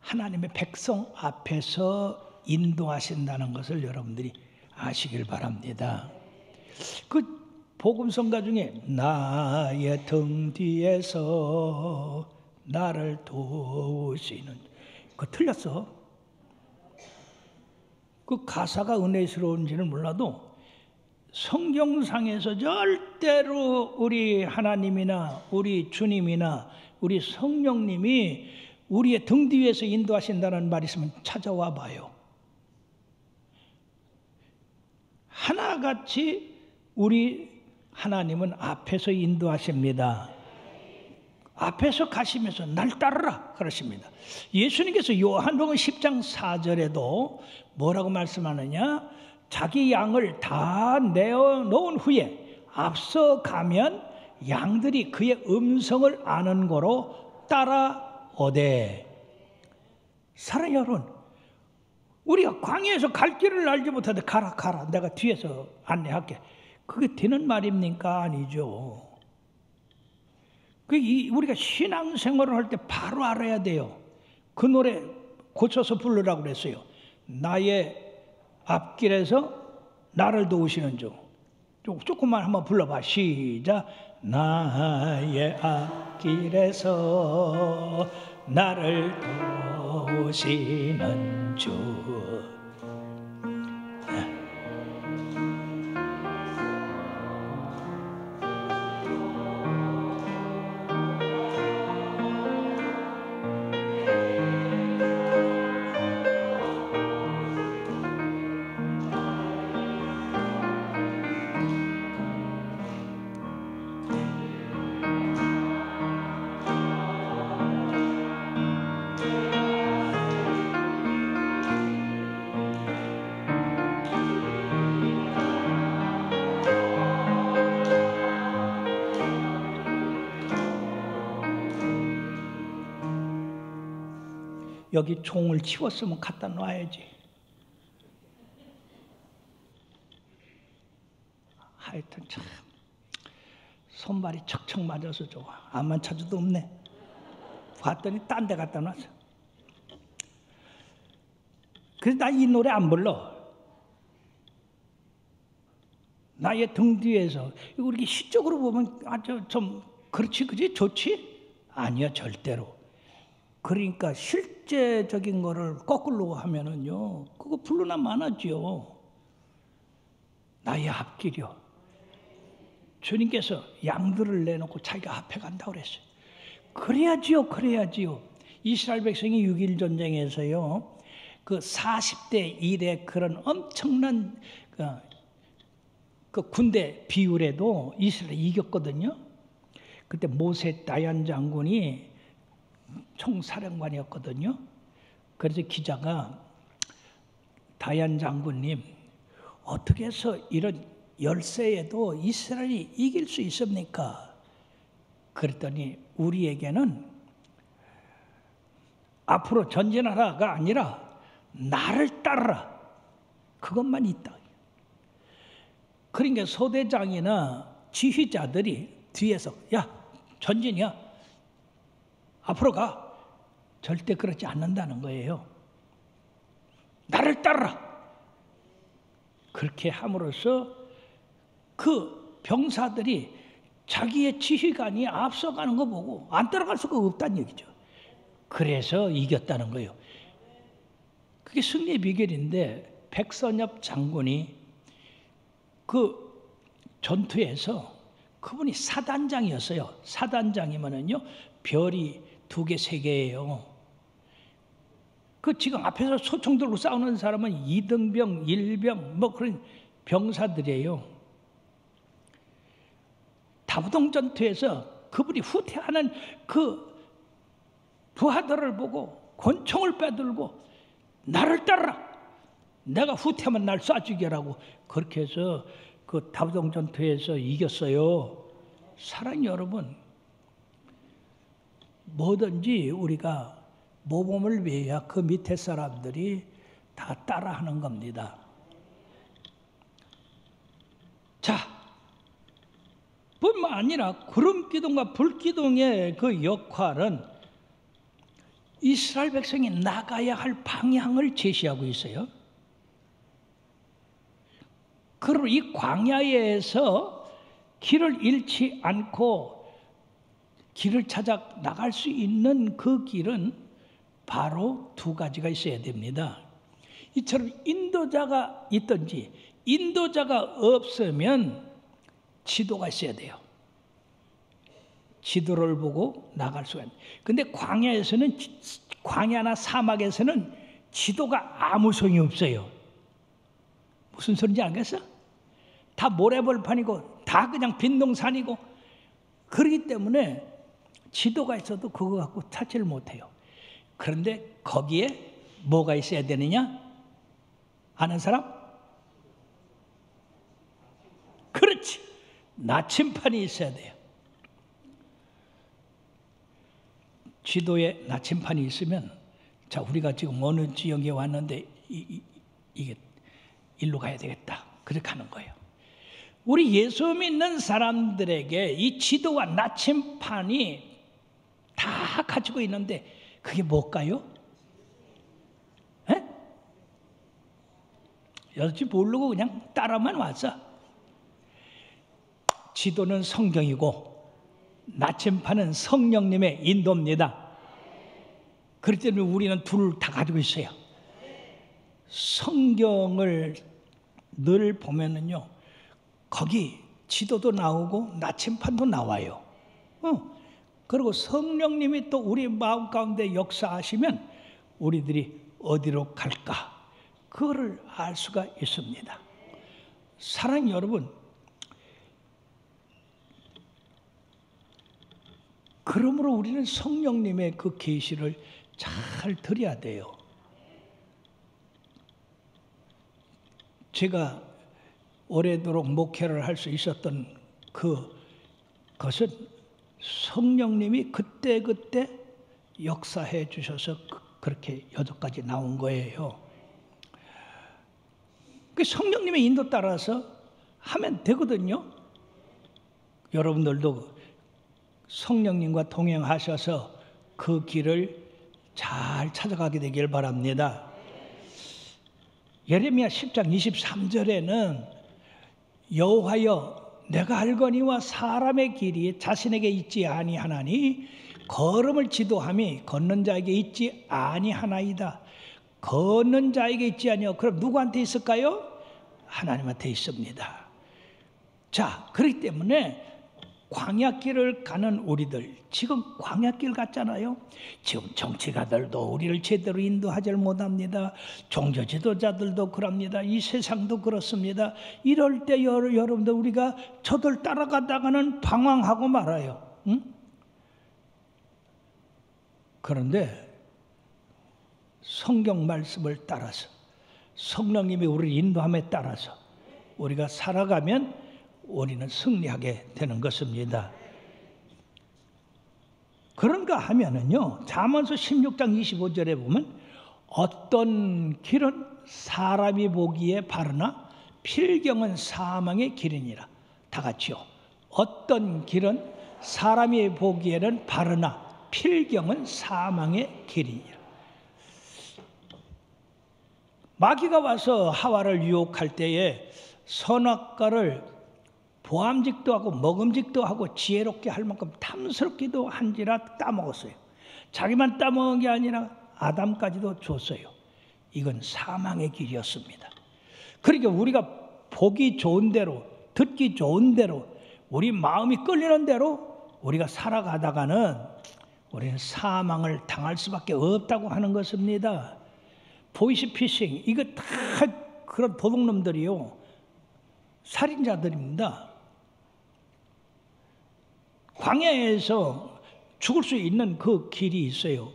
하나님의 백성 앞에서 인도하신다는 것을 여러분들이 아시길 바랍니다. 그 복음성가 중에 나의 등 뒤에서 나를 도우시는, 그거 틀렸어. 그 가사가 은혜스러운지는 몰라도 성경상에서 절대로 우리 하나님이나 우리 주님이나 우리 성령님이 우리의 등 뒤에서 인도하신다는 말이 있으면 찾아와 봐요. 하나같이 우리 하나님은 앞에서 인도하십니다. 앞에서 가시면서 날 따르라 그러십니다. 예수님께서 요한복음 10장 4절에도 뭐라고 말씀하느냐? 자기 양을 다 내어놓은 후에 앞서 가면 양들이 그의 음성을 아는 거로 따라오되. 사랑하는 여러분, 우리가 광야에서 갈 길을 알지 못하는데 가라 내가 뒤에서 안내할게, 그게 되는 말입니까? 아니죠. 우리가 신앙생활을 할 때 바로 알아야 돼요. 그 노래 고쳐서 부르라고 그랬어요. 나의 앞길에서 나를 도우시는 주. 조금만 한번 불러봐. 시작. 나의 앞길에서 나를 도우시는 주. 여기 총을 치웠으면 갖다 놔야지. 하여튼 참 손발이 척척 맞아서 좋아. 암만 찾아도 없네. 봤더니 딴 데 갖다 놨어. 그래서 나 이 노래 안 불러. 나의 등 뒤에서. 우리 시적으로 보면 아주 좀 그렇지 그지 좋지? 아니야, 절대로. 그러니까 실제적인 거를 거꾸로 하면은요, 그거 불러나 많아지요. 나의 앞길이요. 주님께서 양들을 내놓고 자기가 앞에 간다고 그랬어요. 그래야지요, 그래야지요. 이스라엘 백성이 6.1 전쟁에서요, 그 40대 1의 그런 엄청난 그 군대 비율에도 이스라엘이 이겼거든요. 그때 모세 다얀 장군이 총사령관이었거든요. 그래서 기자가 다얀 장군님, 어떻게 해서 이런 열세에도 이스라엘이 이길 수 있습니까? 그랬더니 우리에게는 앞으로 전진하라가 아니라 나를 따르라, 그것만 있다. 그러니까 소대장이나 지휘자들이 뒤에서 야, 전진이야, 앞으로 가, 절대 그렇지 않는다는 거예요. 나를 따르라. 그렇게 함으로써 그 병사들이 자기의 지휘관이 앞서가는 거 보고 안 따라갈 수가 없다는 얘기죠. 그래서 이겼다는 거예요. 그게 승리의 비결인데, 백선엽 장군이 그 전투에서 그분이 사단장이었어요. 사단장이면은요, 별이 2개, 3개예요. 그 지금 앞에서 소총 들고 싸우는 사람은 2등병, 1병, 뭐 그런 병사들이에요. 다부동 전투에서 그분이 후퇴하는 그 부하들을 보고 권총을 빼들고 나를 따르라, 내가 후퇴하면 날 쏴 죽여라고, 그렇게 해서 그 다부동 전투에서 이겼어요. 사랑하는 여러분, 뭐든지 우리가 모범을 위해야 그 밑에 사람들이 다 따라하는 겁니다. 자, 뿐만 아니라 구름기둥과 불기둥의 그 역할은 이스라엘 백성이 나가야 할 방향을 제시하고 있어요. 그리고 이 광야에서 길을 잃지 않고 길을 찾아 나갈 수 있는 그 길은 바로 2가지가 있어야 됩니다. 이처럼 인도자가 있든지 인도자가 없으면 지도가 있어야 돼요. 지도를 보고 나갈 수가 있는. 근데 광야에서는, 광야나 사막에서는 지도가 아무 소용이 없어요. 무슨 소리인지 알겠어? 다 모래벌판이고 다 그냥 빈동산이고, 그렇기 때문에 지도가 있어도 그거 갖고 찾지를 못해요. 그런데 거기에 뭐가 있어야 되느냐? 아는 사람? 그렇지, 나침판이 있어야 돼요. 지도에 나침판이 있으면, 자, 우리가 지금 어느 지역에 왔는데 이게 일로 가야 되겠다, 그렇게 하는 거예요. 우리 예수 믿는 사람들에게 이 지도와 나침판이 다 가지고 있는데 그게 뭘까요? 에? 여지 모르고 그냥 따라만 왔어. 지도는 성경이고 나침판은 성령님의 인도입니다. 그렇기 때문에 우리는 둘을 다 가지고 있어요. 성경을 늘 보면은요, 거기 지도도 나오고 나침판도 나와요. 그리고 성령님이 또 우리 마음 가운데 역사하시면 우리들이 어디로 갈까, 그거를 알 수가 있습니다. 사랑하는 여러분, 그러므로 우리는 성령님의 그 계시를 잘 드려야 돼요. 제가 오래도록 목회를 할 수 있었던 그것은 성령님이 그때그때 역사해 주셔서 그렇게 8가지 나온 거예요. 그 성령님의 인도 따라서 하면 되거든요. 여러분들도 성령님과 동행하셔서 그 길을 잘 찾아가게 되길 바랍니다. 예레미야 10장 23절에는 여호와여, 내가 알거니와 사람의 길이 자신에게 있지 아니하나니 걸음을 지도함이 걷는 자에게 있지 아니하나이다. 걷는 자에게 있지 아니요. 그럼 누구한테 있을까요? 하나님한테 있습니다. 자, 그렇기 때문에 광야길을 가는 우리들, 지금 광야길 같잖아요. 지금 정치가들도 우리를 제대로 인도하지 못합니다. 종교 지도자들도 그럽니다. 이 세상도 그렇습니다. 이럴 때 여러분들 우리가 저들 따라가다가는 방황하고 말아요. 응? 그런데 성경 말씀을 따라서, 성령님이 우리를 인도함에 따라서 우리가 살아가면 우리는 승리하게 되는 것입니다. 그런가 하면은요, 잠언서 16장 25절에 보면 어떤 길은 사람이 보기에 바르나 필경은 사망의 길이니라. 다 같이요. 어떤 길은 사람이 보기에는 바르나 필경은 사망의 길이니라. 마귀가 와서 하와를 유혹할 때에 선악과를 보암직도 하고 먹음직도 하고 지혜롭게 할 만큼 탐스럽기도 한지라 따먹었어요. 자기만 따먹은 게 아니라 아담까지도 줬어요. 이건 사망의 길이었습니다. 그러니까 우리가 보기 좋은 대로, 듣기 좋은 대로, 우리 마음이 끌리는 대로 우리가 살아가다가는 우리는 사망을 당할 수밖에 없다고 하는 것입니다. 보이스피싱, 이거 다 그런 도둑놈들이요, 살인자들입니다. 광야에서 죽을 수 있는 그 길이 있어요.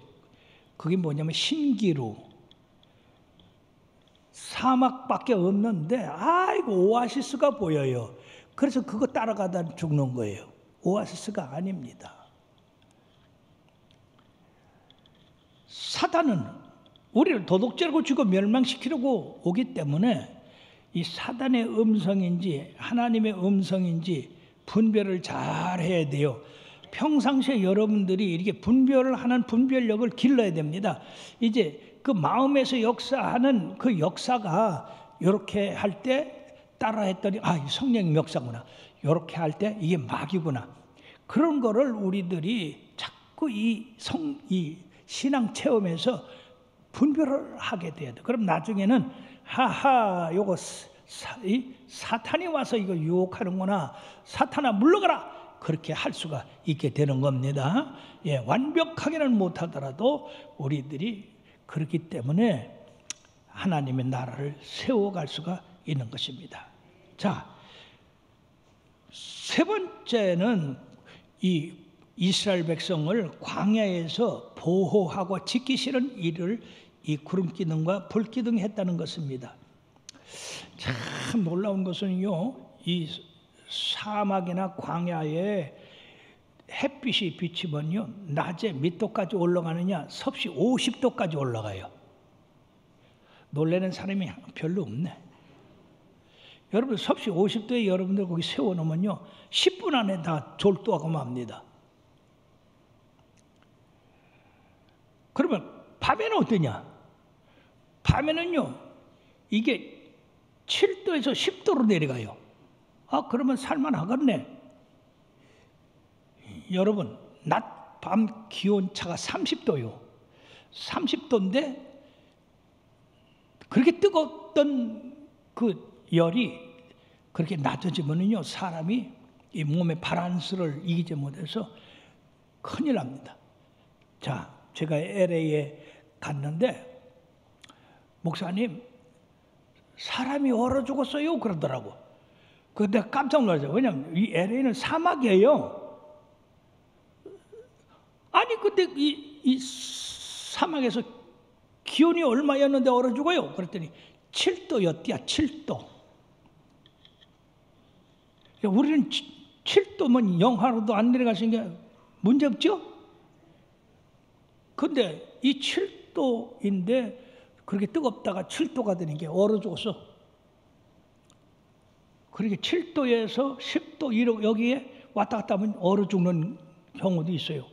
그게 뭐냐면 신기루. 사막밖에 없는데 아이고 오아시스가 보여요. 그래서 그거 따라가다 죽는 거예요. 오아시스가 아닙니다. 사단은 우리를 도둑질하고 죽어 멸망시키려고 오기 때문에 이 사단의 음성인지 하나님의 음성인지 분별을 잘 해야 돼요. 평상시에 여러분들이 이렇게 분별을 하는 분별력을 길러야 됩니다. 이제 그 마음에서 역사하는 그 역사가 이렇게 할 때 따라 했더니 아, 성령의 역사구나. 이렇게 할 때 이게 마귀구나. 그런 거를 우리들이 자꾸 이 신앙 체험에서 분별을 하게 돼야 돼. 그럼 나중에는 하하, 요거 사탄이 와서 이거 유혹하는구나. 사탄아 물러가라. 그렇게 할 수가 있게 되는 겁니다. 예, 완벽하게는 못하더라도 우리들이 그렇기 때문에 하나님의 나라를 세워갈 수가 있는 것입니다. 자, 세 번째는 이 이스라엘 백성을 광야에서 보호하고 지키시는 일을 이 구름기둥과 불기둥이 했다는 것입니다. 참 놀라운 것은요, 이 사막이나 광야에 햇빛이 비치면요, 낮에 몇 도까지 올라가느냐? 섭씨 50도까지 올라가요. 놀라는 사람이 별로 없네. 여러분 섭씨 50도에 여러분들 거기 세워놓으면요 10분 안에 다 졸도하고 맙니다. 그러면 밤에는 어떠냐? 밤에는요 이게 7도에서 10도로 내려가요. 아, 그러면 살만하겠네. 여러분 낮, 밤 기온차가 30도요. 30도인데 그렇게 뜨거웠던 그 열이 그렇게 낮아지면은요 사람이 이 몸의 바란스를 이기지 못해서 큰일 납니다. 자, 제가 LA에 갔는데 목사님 사람이 얼어 죽었어요 그러더라고. 근데 깜짝 놀랐어요. 왜냐하면 이 LA는 사막이에요. 아니 근데 이 사막에서 기온이 얼마였는데 얼어 죽어요? 그랬더니 7도였대야. 7도. 우리는 7도면 영하로도 안 내려가신 게 문제 없죠? 근데 이 7도인데 그렇게 뜨겁다가 7도가 되는 게 얼어 죽었어. 그렇게 7도에서 10도 여기에 왔다 갔다 하면 얼어 죽는 경우도 있어요.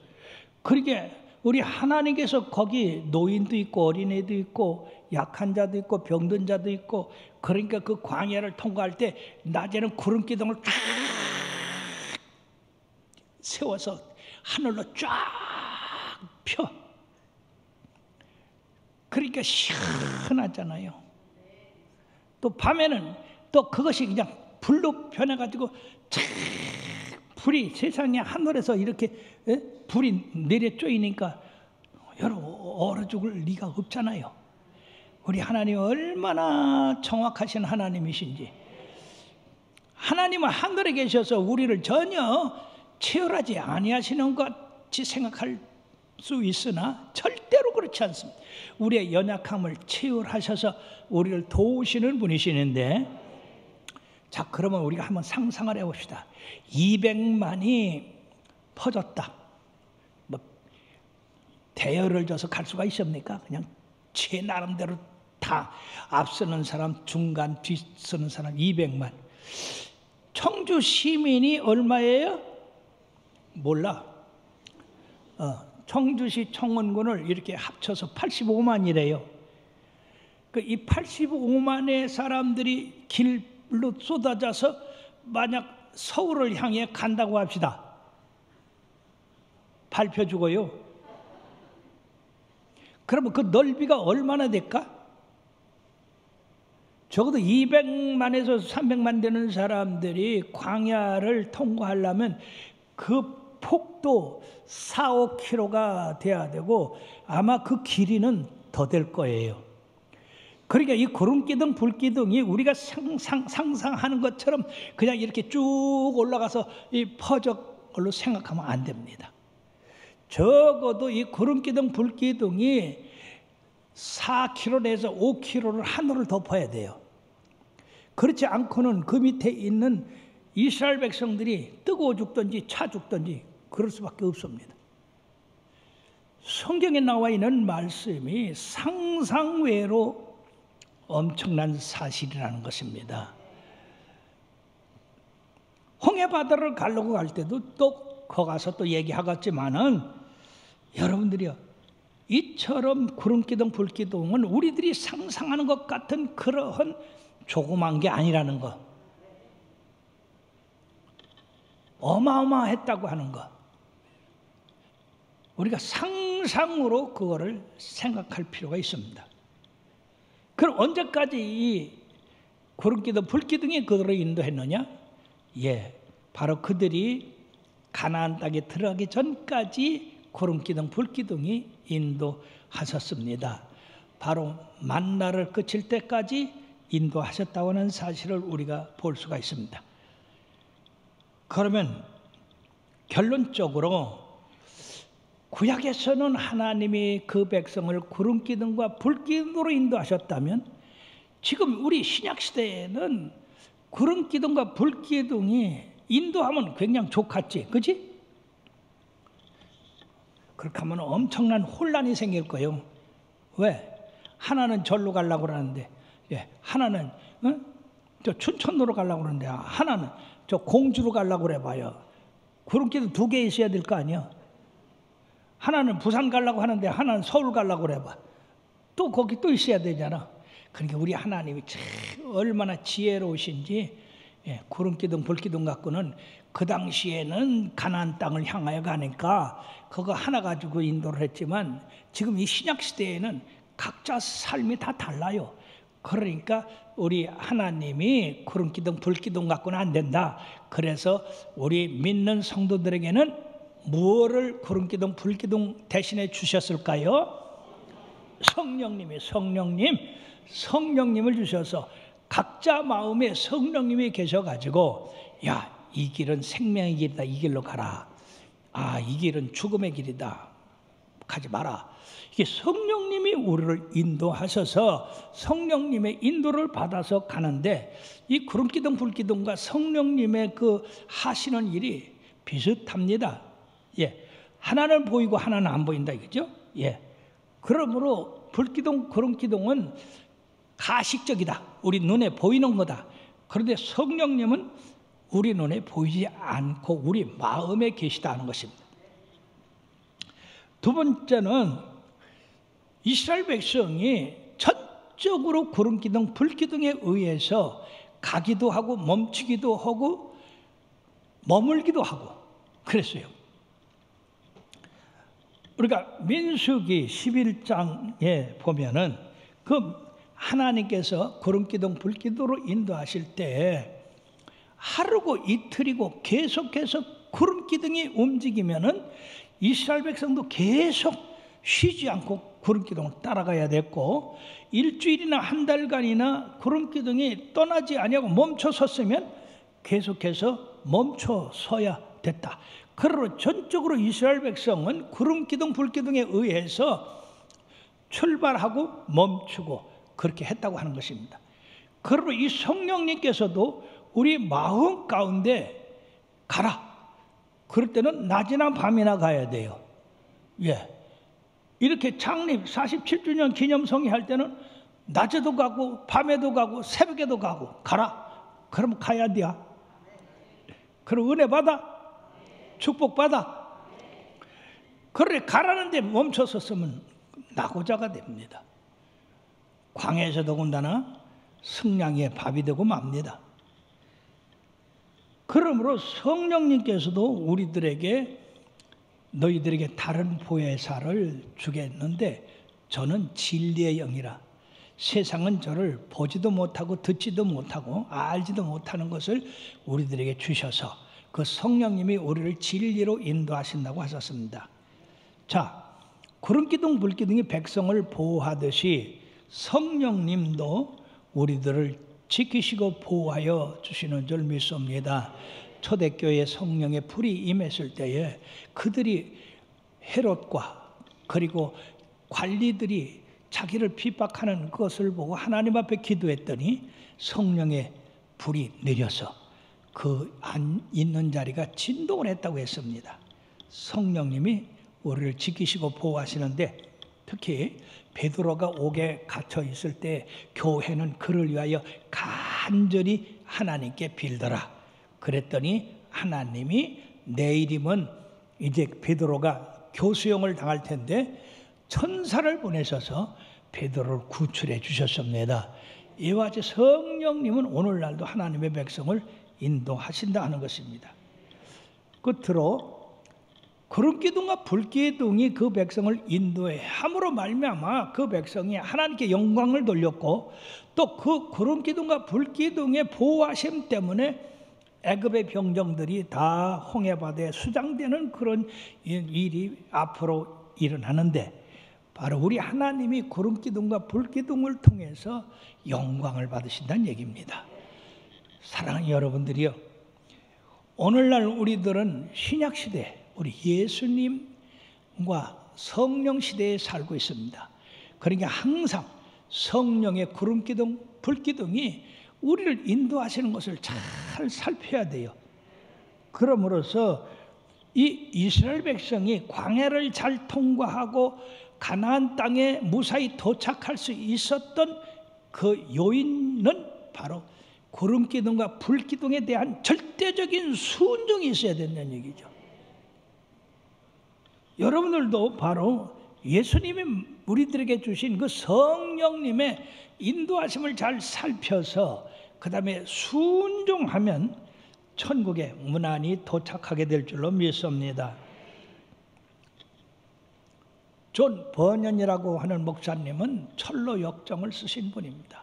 그러게 우리 하나님께서 거기 노인도 있고 어린애도 있고 약한 자도 있고 병든 자도 있고 그러니까 그 광야를 통과할 때 낮에는 구름 기둥을 쫙 세워서 하늘로 쫙 펴. 그러니까 시원하잖아요. 또 밤에는 또 그것이 그냥 불로 변해가지고 촤 불이 세상에 하늘에서 이렇게 불이 내려 쪼이니까 여러분 얼어 죽을 리가 없잖아요. 우리 하나님 얼마나 정확하신 하나님이신지. 하나님은 하늘에 계셔서 우리를 전혀 체열하지 아니하시는 것 같이 생각할 수 있으나 절대로 그렇지 않습니다. 우리의 연약함을 체열하셔서 우리를 도우시는 분이시는데, 자 그러면 우리가 한번 상상을 해봅시다. 200만이 퍼졌다. 뭐 대열을 져서 갈 수가 있습니까? 그냥 제 나름대로 다 앞서는 사람, 중간, 뒤서는 사람 200만. 청주 시민이 얼마예요? 몰라. 청주시 청원군을 이렇게 합쳐서 85만이래요. 이 85만의 사람들이 길로 쏟아져서 만약 서울을 향해 간다고 합시다. 밟혀주고요. 그러면 그 넓이가 얼마나 될까? 적어도 200만에서 300만 되는 사람들이 광야를 통과하려면 그 폭도 4, 5km가 돼야 되고 아마 그 길이는 더 될 거예요. 그러니까 이 구름기둥 불기둥이 우리가 상상하는 것처럼 그냥 이렇게 쭉 올라가서 이 퍼적 걸로 생각하면 안 됩니다. 적어도 이 구름기둥 불기둥이 4km 내에서 5km를 하늘을 덮어야 돼요. 그렇지 않고는 그 밑에 있는 이스라엘 백성들이 뜨거워 죽든지 차 죽든지 그럴 수밖에 없습니다. 성경에 나와 있는 말씀이 상상외로 엄청난 사실이라는 것입니다. 홍해바다를 가려고 갈 때도 또 거 가서 또 얘기하겠지만은 여러분들이요, 이처럼 구름기둥 불기둥은 우리들이 상상하는 것 같은 그러한 조그만 게 아니라는 것, 어마어마했다고 하는 것, 우리가 상상으로 그거를 생각할 필요가 있습니다. 그럼 언제까지 이 구름기둥 불기둥이 그들을 인도했느냐? 바로 그들이 가나안 땅에 들어가기 전까지 구름기둥 불기둥이 인도하셨습니다. 바로 만나를 그칠 때까지 인도하셨다고 하는 사실을 우리가 볼 수가 있습니다. 그러면 결론적으로 구약에서는 하나님이 그 백성을 구름기둥과 불기둥으로 인도하셨다면 지금 우리 신약시대에는 구름기둥과 불기둥이 인도하면 굉장히 좋겠지, 그렇지? 그렇게 하면 엄청난 혼란이 생길 거예요. 왜? 하나는 절로 가려고 그러는데, 하나는 저 춘천로로 가려고 그러는데, 하나는 저 공주로 가려고 그래 봐요. 구름기둥 2개 있어야 될 거 아니야. 하나는 부산 가려고 하는데 하나는 서울 가려고 그래 봐. 또 거기 또 있어야 되잖아. 그러니까 우리 하나님이 참 얼마나 지혜로우신지, 구름기둥 불기둥 갖고는 그 당시에는 가나안 땅을 향하여 가니까 그거 하나 가지고 인도를 했지만 지금 이 신약 시대에는 각자 삶이 다 달라요. 그러니까 우리 하나님이 구름기둥 불기둥 갖고는 안 된다. 그래서 우리 믿는 성도들에게는 무엇을 구름기둥 불기둥 대신에 주셨을까요? 성령님을 주셔서 각자 마음에 성령님이 계셔가지고, 야, 이 길은 생명의 길이다, 이 길로 가라. 아, 이 길은 죽음의 길이다, 가지 마라. 이게 성령님이 우리를 인도하셔서 성령님의 인도를 받아서 가는데, 이 구름기둥 불기둥과 성령님의 그 하시는 일이 비슷합니다. 하나는 보이고 하나는 안 보인다, 이거죠? 그러므로 불기둥, 구름기둥은 가식적이다. 우리 눈에 보이는 거다. 그런데 성령님은 우리 눈에 보이지 않고 우리 마음에 계시다는 것입니다. 두 번째는 이스라엘 백성이 전적으로 구름기둥, 불기둥에 의해서 가기도 하고 멈추기도 하고 머물기도 하고 그랬어요. 우리가 민수기 11장에 보면은 그 하나님께서 구름기둥 불기둥으로 인도하실 때 하루고 이틀이고 계속해서 구름 기둥이 움직이면은 이스라엘 백성도 계속 쉬지 않고 구름 기둥을 따라가야 됐고, 일주일이나 한 달간이나 구름 기둥이 떠나지 아니하고 멈춰 섰으면 계속해서 멈춰 서야 됐다. 그러므로 전적으로 이스라엘 백성은 구름 기둥, 불 기둥에 의해서 출발하고 멈추고 그렇게 했다고 하는 것입니다. 그러므로 이 성령님께서도 우리 마음 가운데 가라. 그럴 때는 낮이나 밤이나 가야 돼요. 예. 이렇게 창립 47주년 기념성회 할 때는 낮에도 가고 밤에도 가고 새벽에도 가고 가라. 그러면 가야 돼. 그럼 은혜 받아. 축복 받아. 그래 가라는데 멈춰섰으면 낙오자가 됩니다. 광야에서 더군다나 승냥이의 밥이 되고 맙니다. 그러므로 성령님께서도 우리들에게 너희들에게 다른 보혜사를 주겠는데 저는 진리의 영이라 세상은 저를 보지도 못하고 듣지도 못하고 알지도 못하는 것을 우리들에게 주셔서 그 성령님이 우리를 진리로 인도하신다고 하셨습니다. 자, 구름기둥 불기둥이 백성을 보호하듯이 성령님도 우리들을 지키시고 보호하여 주시는 줄 믿습니다. 초대교회 성령의 불이 임했을 때에 그들이 헤롯과 그리고 관리들이 자기를 핍박하는 것을 보고 하나님 앞에 기도했더니 성령의 불이 내려서 그 안 있는 자리가 진동을 했다고 했습니다. 성령님이 우리를 지키시고 보호하시는데 특히 베드로가 옥에 갇혀 있을 때 교회는 그를 위하여 간절히 하나님께 빌더라. 그랬더니 하나님이 내일이면 이제 베드로가 교수형을 당할 텐데 천사를 보내셔서 베드로를 구출해 주셨습니다. 이와 같이 성령님은 오늘날도 하나님의 백성을 인도하신다 하는 것입니다. 끝으로 구름기둥과 불기둥이 그 백성을 인도해 함으로 말미암아 그 백성이 하나님께 영광을 돌렸고 또 그 구름기둥과 불기둥의 보호하심 때문에 애굽의 병정들이 다 홍해바다에 수장되는 그런 일이 앞으로 일어나는데 바로 우리 하나님이 구름기둥과 불기둥을 통해서 영광을 받으신다는 얘기입니다. 사랑하는 여러분들이요, 오늘날 우리들은 신약시대 우리 예수님과 성령 시대에 살고 있습니다. 그러니까 항상 성령의 구름기둥, 불기둥이 우리를 인도하시는 것을 잘 살펴야 돼요. 그러므로서 이 이스라엘 백성이 광야를 잘 통과하고 가나안 땅에 무사히 도착할 수 있었던 그 요인은 바로 구름기둥과 불기둥에 대한 절대적인 순종이 있어야 된다는 얘기죠. 여러분들도 바로 예수님이 우리들에게 주신 그 성령님의 인도하심을 잘 살펴서 그 다음에 순종하면 천국에 무난히 도착하게 될 줄로 믿습니다. 존 버년이라고 하는 목사님은 철로 역정을 쓰신 분입니다.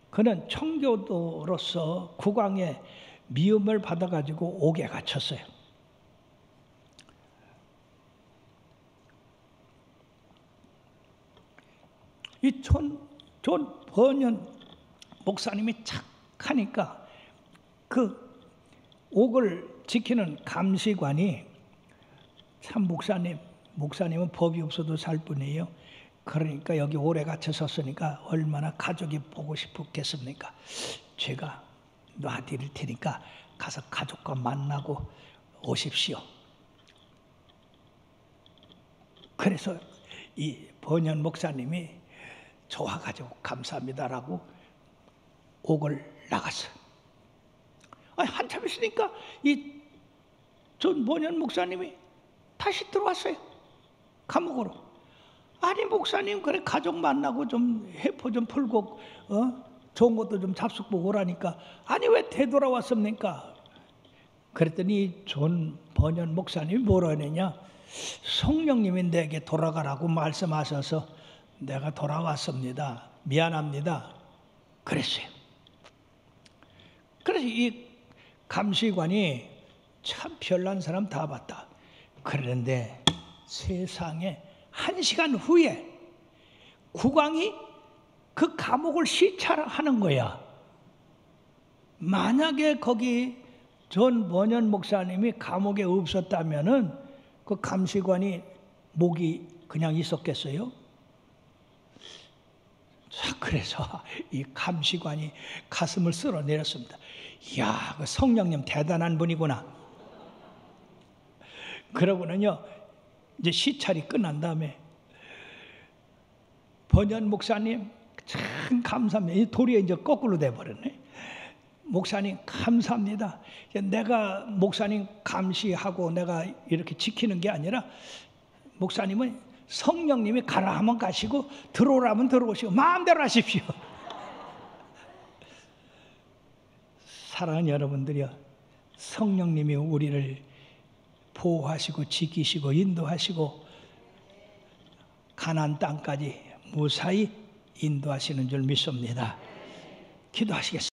그는 청교도로서 국왕의 미움을 받아가지고 옥에 갇혔어요. 이 존 버년 목사님이 착하니까 그 옥을 지키는 감시관이 참 목사님은 법이 없어도 살 뿐이에요. 그러니까 여기 오래 갇혀섰으니까 얼마나 가족이 보고 싶겠습니까? 제가 놔드릴 테니까 가서 가족과 만나고 오십시오. 그래서 이 번연 목사님이 좋아가지고 감사합니다라고 옥을 나갔어요. 한참 있으니까 이 존 번연 목사님이 다시 들어왔어요. 감옥으로. 아니 목사님 그래 가족 만나고 좀 해포 좀 풀고 좋은 것도 좀 잡숫 보고 오라니까 아니 왜 되돌아왔습니까? 그랬더니 존 번연 목사님이 뭐라 하느냐, 성령님이 내게 돌아가라고 말씀하셔서 내가 돌아왔습니다. 미안합니다. 그랬어요. 그래서 이 감시관이 참 별난 사람 다 봤다. 그런데 세상에 1시간 후에 국왕이 그 감옥을 시찰하는 거야. 만약에 거기 존 버년 목사님이 감옥에 없었다면은 그 감시관이 목이 그냥 있었겠어요? 자, 그래서 이 감시관이 가슴을 쓸어내렸습니다. 이야, 그 성령님 대단한 분이구나. 그러고는요, 이제 시찰이 끝난 다음에 버년 목사님 참 감사합니다. 이 돌이 이제 거꾸로 돼버렸네. 목사님 감사합니다. 내가 목사님 감시하고 내가 이렇게 지키는 게 아니라 목사님은 성령님이 가라 하면 가시고 들어오라면 들어오시고 마음대로 하십시오. 사랑하는 여러분들이요, 성령님이 우리를 보호하시고 지키시고 인도하시고 가나안 땅까지 무사히 인도하시는 줄 믿습니다. 기도하시겠습니다.